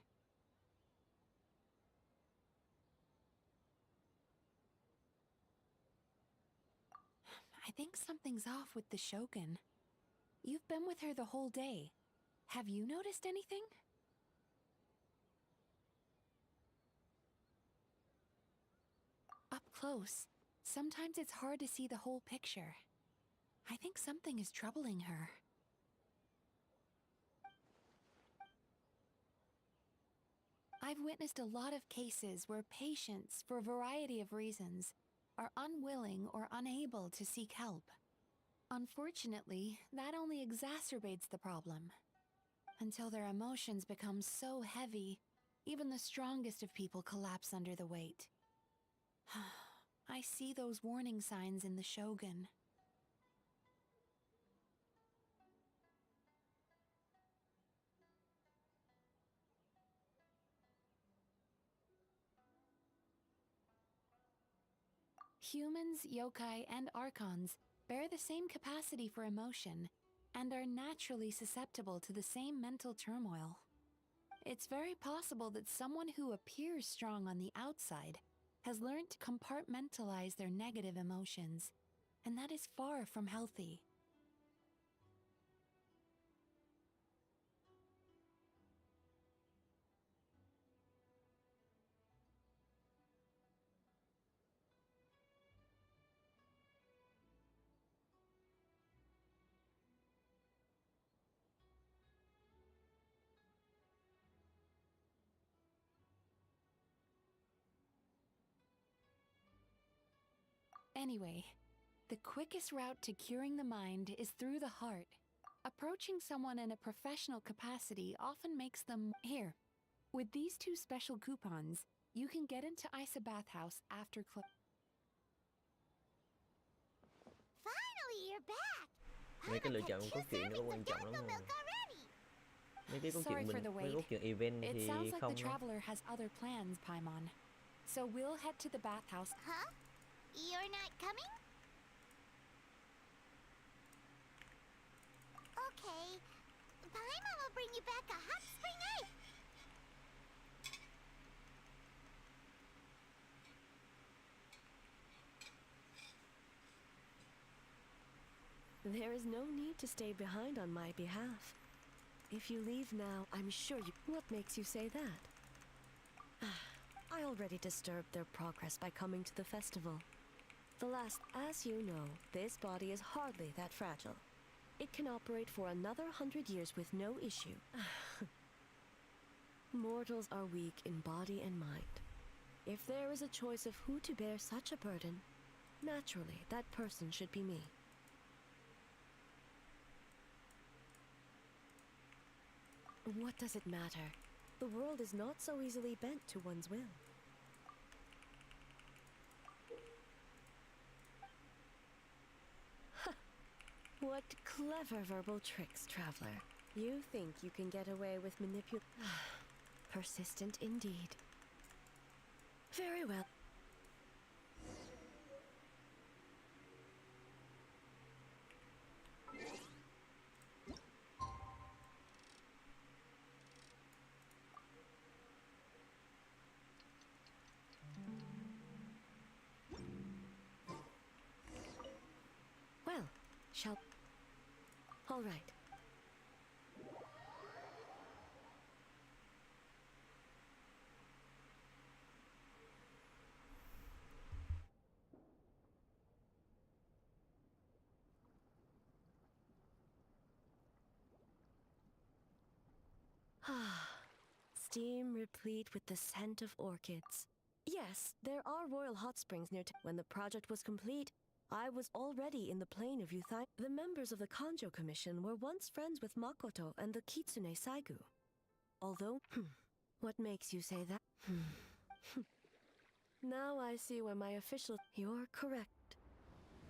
I think something's off with the Shogun. You've been with her the whole day. Have you noticed anything? Up close, sometimes it's hard to see the whole picture. I think something is troubling her. I've witnessed a lot of cases where patients, for a variety of reasons, are unwilling or unable to seek help. Unfortunately, that only exacerbates the problem. Until their emotions become so heavy, even the strongest of people collapse under the weight. I see those warning signs in the Shogun. Humans, yokai, and archons bear the same capacity for emotion and are naturally susceptible to the same mental turmoil. It's very possible that someone who appears strong on the outside has learned to compartmentalize their negative emotions, and that is far from healthy. Anyway, The quickest route to curing the mind is through the heart. Approaching someone in a professional capacity often makes them... Here, with these 2 special coupons, you can get into Isa Bathhouse after Finally, you're back. Mấy cái lựa chọn cốt truyện nó có quan trọng lắm mà. Mấy cái cốt truyện mấy cốt truyện event It thì sounds like không the đâu. Traveler has other plans, Paimon. So we'll head to the bathhouse. Huh? You're not coming? Okay. Paimon will bring you back a hot spring ice. There is no need to stay behind on my behalf. If you leave now, I'm sure you... What makes you say that? I already disturbed their progress by coming to the festival. As you know, this body is hardly that fragile. It can operate for another 100 years with no issue. Mortals are weak in body and mind. If there is a choice of who to bear such a burden, naturally, that person should be me. What does it matter? The world is not so easily bent to one's will. What clever verbal tricks, Traveler. You think you can get away with Persistent indeed. Very well. Well, all right. Steam replete with the scent of orchids. Yes, there are royal hot springs near when the project was complete, I was already in the plain of Yuthai. The members of the Kanjo Commission were once friends with Makoto and the Kitsune Saigu. Although, what makes you say that? Now I see why my official... You're correct.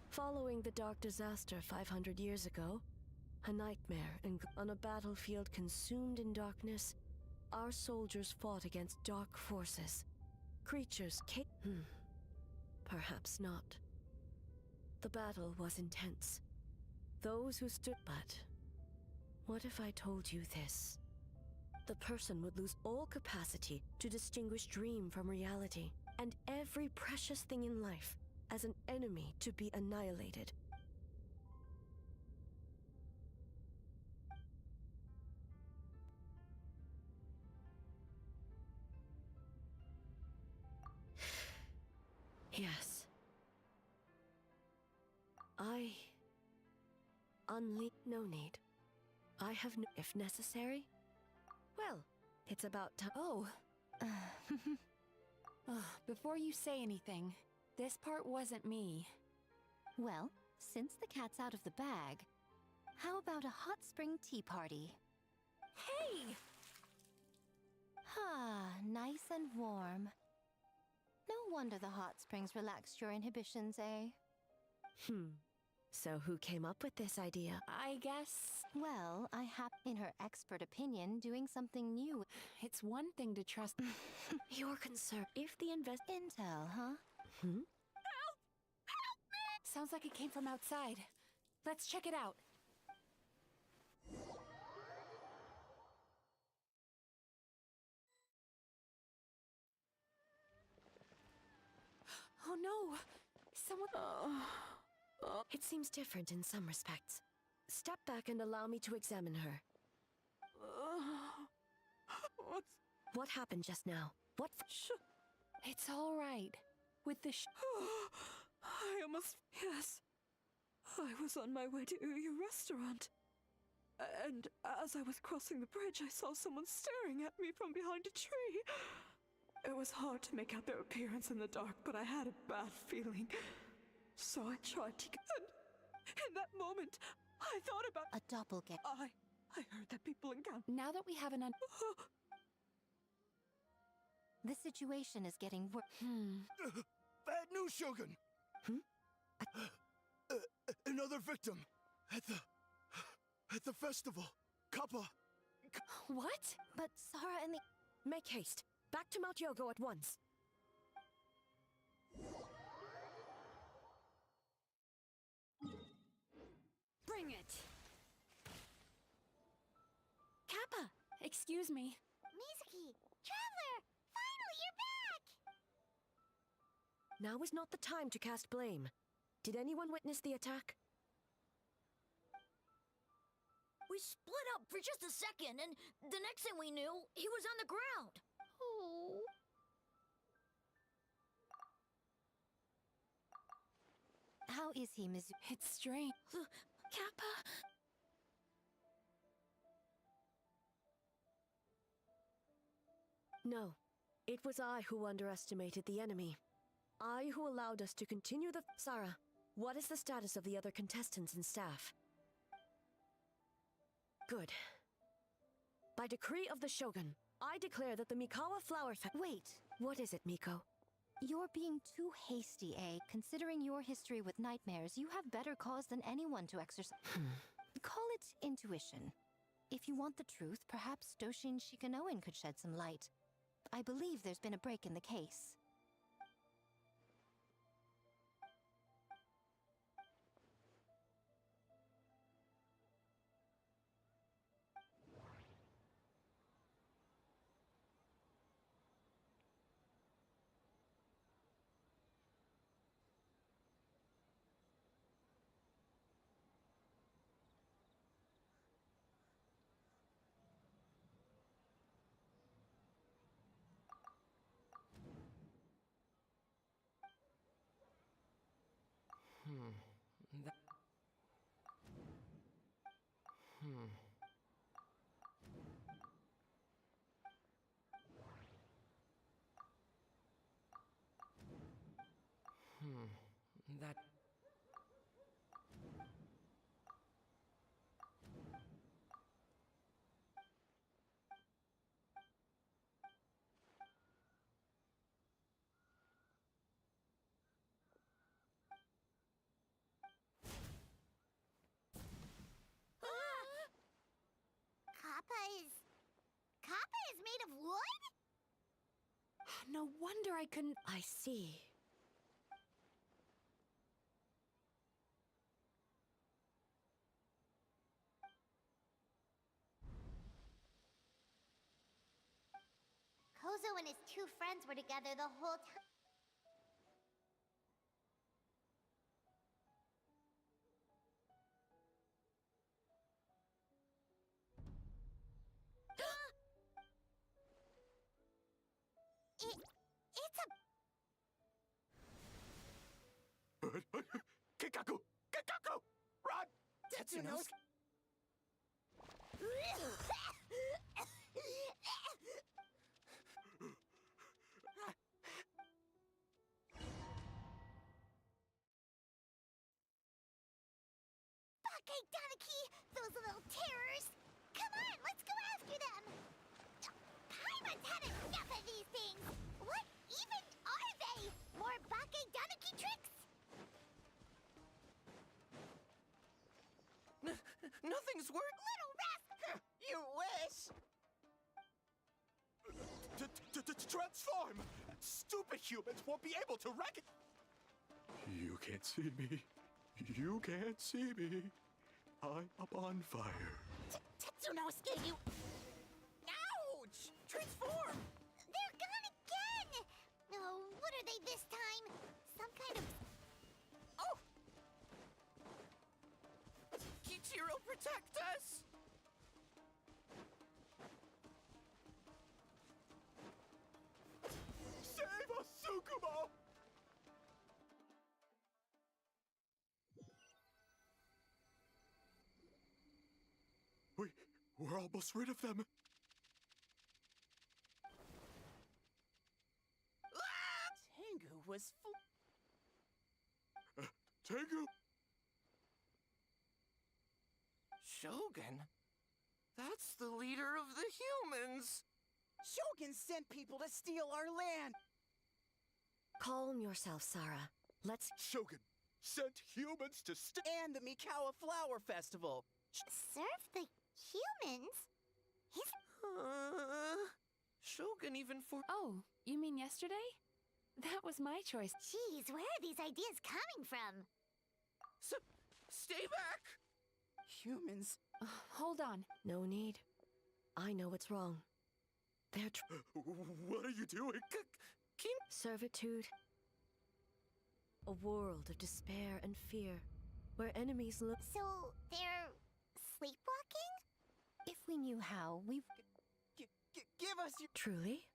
Following the dark disaster 500 years ago, a nightmare on a battlefield consumed in darkness, our soldiers fought against dark forces. Creatures Perhaps not. The battle was intense. Those who stood... But what if I told you this? The person would lose all capacity to distinguish dream from reality, and every precious thing in life as an enemy to be annihilated. Yes. No need. I have no... If necessary? Well, it's about time. Oh. Before you say anything, this part wasn't me. Well, since the cat's out of the bag, how about a hot spring tea party? Hey! Nice and warm. No wonder the hot springs relaxed your inhibitions, eh? So who came up with this idea? I guess... Well, I have, in her expert opinion, doing something new. It's one thing to trust... You're concerned if the Intel, huh? Help! Help me! Sounds like it came from outside. Let's check it out. Oh no! Someone... It seems different in some respects. Step back and allow me to examine her. What happened just now? What? It's all right. With the I almost... Yes. I was on my way to your restaurant. And as I was crossing the bridge, I saw someone staring at me from behind a tree. It was hard to make out their appearance in the dark, but I had a bad feeling. So I tried to get... And in that moment, I thought about... A doppelganger. I heard that people encounter... Now that we have an The situation is getting worse. Bad news, Shogun! Another victim at the festival. Kappa. What? But Sara and the... Make haste. Back to Mount Yogo at once. Bring it! Kappa! Excuse me. Mizuki! Traveler! Finally, you're back! Now is not the time to cast blame. Did anyone witness the attack? We split up for just a second, and the next thing we knew, he was on the ground. Oh. How is he, Mizuki? It's strange. Kappa... No. It was I who underestimated the enemy. I who allowed us to continue the... Sara, what is the status of the other contestants and staff? Good. By decree of the Shogun, I declare that the Mikawa Flower Wait. What is it, Miko? You're being too hasty, eh? Considering your history with nightmares, you have better cause than anyone to exercise. Call it intuition. If you want the truth, perhaps Doshin Shikanoin could shed some light. I believe there's been a break in the case. That... Kappa is made of wood? No wonder I couldn't... I see. Kozo and his two friends were together the whole time. It's a... Kikaku! Kikaku! Run! Tetsuno's... Danuki! Those little terrors! Come on, let's go after them! Paimon's had enough of these things! What even are they? More Bakke Danuki tricks? Nothing's working! Little rascal! You wish! Transform! Stupid humans won't be able to recognize... You can't see me. You can't see me. I'm up on fire. Tetsunosuke, you... Ouch! Transform! They're gone again! Oh, what are they this time? Some kind of... Oh! Kichiro, protect us! Save us, Tsukumo! We're almost rid of them. Tengu was Tengu! Shogun? That's the leader of the humans! Shogun sent people to steal our land! Calm yourself, Sarah. Let's... Shogun sent humans to and the Mikawa Flower Festival! Serve the humans? He's... Shogun even for... Oh, you mean yesterday? That was my choice. Jeez, where are these ideas coming from? Stay back! Humans. Hold on. No need. I know what's wrong. They're What are you doing? Servitude. A world of despair and fear, where enemies look... So, they're... sleepwalking? If we knew how, we... Give us your... Truly?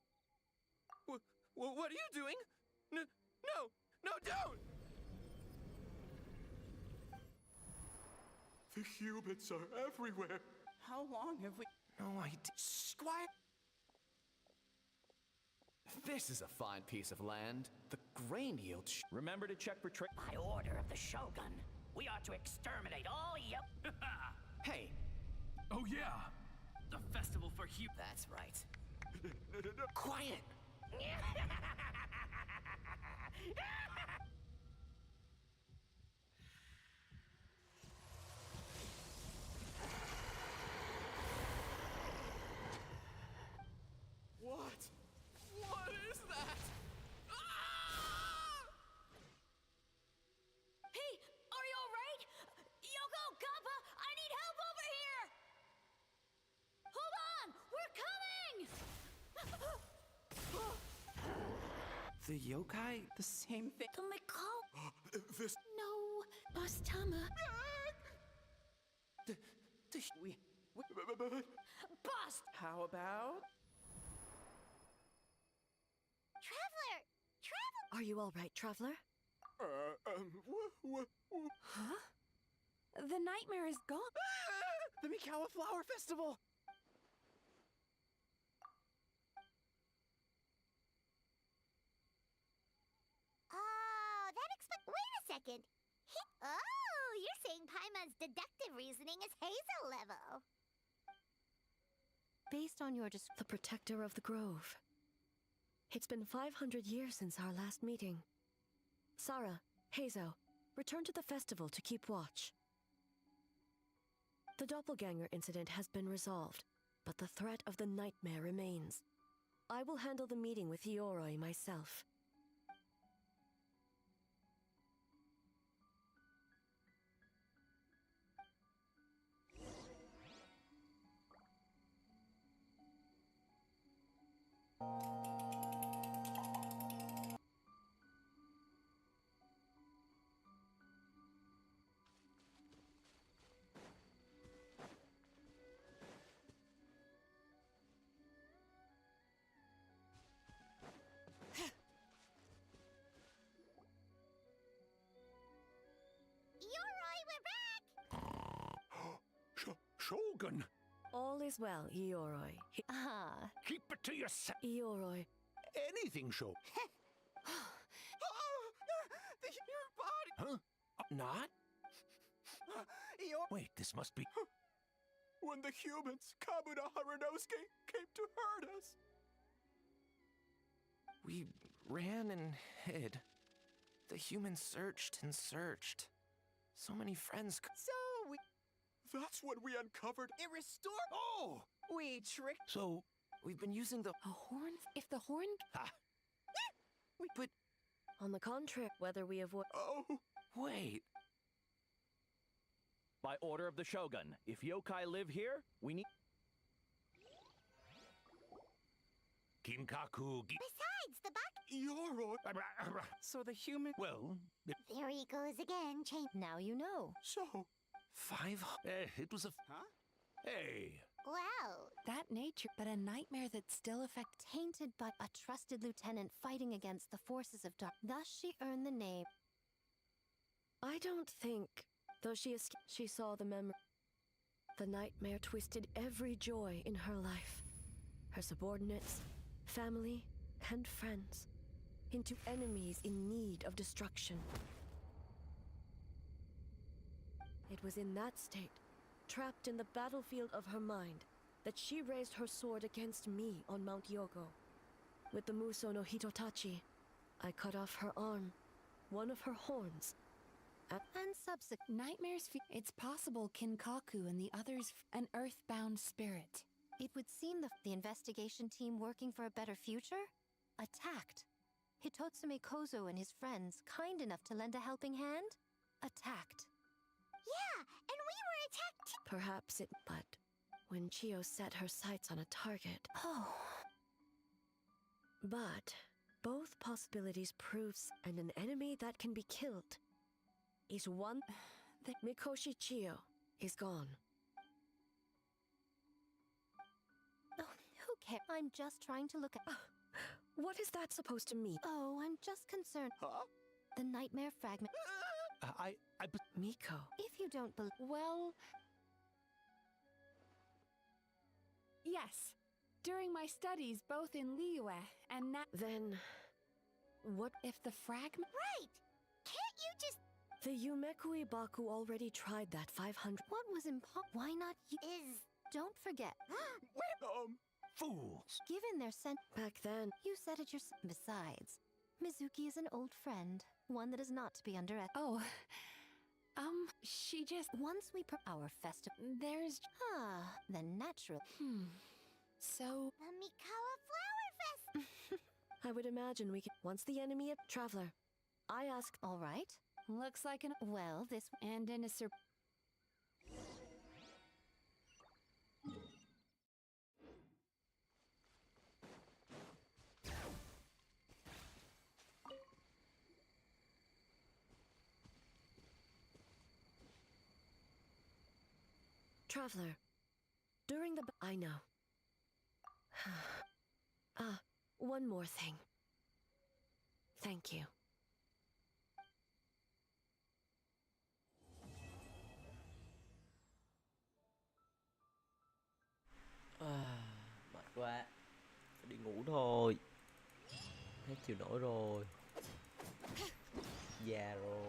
What are you doing? No, don't! The humans are everywhere. How long have we... No idea. Quiet! This is a fine piece of land. The grain yield. Remember to check for trade. By order of the Shogun, we ought to exterminate all Hey! Oh yeah! The festival for That's right. Quiet! What is that? Hey, are you alright? Yoko, Kappa, I need help over here! Hold on! We're coming! The yokai? The same thing. The Mikawa. This... No, Bastama. We... Bust! How about... Traveler! Are you all right, Traveler? Huh? The nightmare is gone. The Mikawa Flower Festival! Oh, that explains... Wait a second. Oh, you're saying Paimon's deductive reasoning is Hazel level. Based on your The protector of the grove. It's been 500 years since our last meeting. Sarah, Hazo, return to the festival to keep watch. The doppelganger incident has been resolved, but the threat of the nightmare remains. I will handle the meeting with Ioroi myself. Shogun! All is well, Ioroi. Keep it to yourself. Ioroi. Anything, Shogun. Your body! Huh? Not? Wait, this must be... When the humans, Kamuna Harunosuke, came to hurt us. We ran and hid. The humans searched and searched. So many friends So we... That's when we uncovered... It restored... Oh! We tricked... So... We've been using the... A horn? If the horn... Ha! But... On the contrary, whether we avoid... Oh! Wait. By order of the Shogun, if yokai live here, we need... Kinkaku... Besides, the buck... Ioroi... So the human... Well... There he goes again, Now you know. So... 5... it was a... Huh? Hey... Wow. That nature, but a nightmare that still affects... Tainted but a trusted lieutenant fighting against the forces of dark. Thus she earned the name. I don't think, though she saw the memory. The nightmare twisted every joy in her life. Her subordinates, family, and friends into enemies in need of destruction. It was in that state, trapped in the battlefield of her mind, that she raised her sword against me on Mount Yogo. With the Muso no Hitotachi, I cut off her arm, one of her horns. And subsequent Nightmares. It's possible Kinkaku and the others an earthbound spirit. It would seem the investigation team working for a better future attacked. Hitotsume Kozo and his friends, kind enough to lend a helping hand, attacked. Yeah, and we were attacked too. Perhaps it, but when Chio set her sights on a target. Oh. But both possibilities proves and an enemy that can be killed is one. The Mikoshi Chio is gone. Oh, who cares? I'm just trying to look at. What is that supposed to mean? Oh, I'm just concerned. Huh? The nightmare fragment. Miko. If you don't believe. Well. Yes. During my studies, both in Liyue and now. Then. What if the fragment. Right! Can't you just. The Yumekui Baku already tried that 500. What was why not you? Don't forget. Fools! Given their Back then. You said it yourself. Besides, Mizuki is an old friend, one that is not to be underestimated. Oh. She just. Once we our festival. There's. Then natural. So. The Mikawa Flower Fest! I would imagine we could. Once the enemy of Traveler. I asked. All right. Looks like an. Well, this. And in a Traveler. During the. I know. One more thing. Thank you. Mệt quá. Phải đi ngủ thôi. Hết chịu nổi rồi. Già rồi.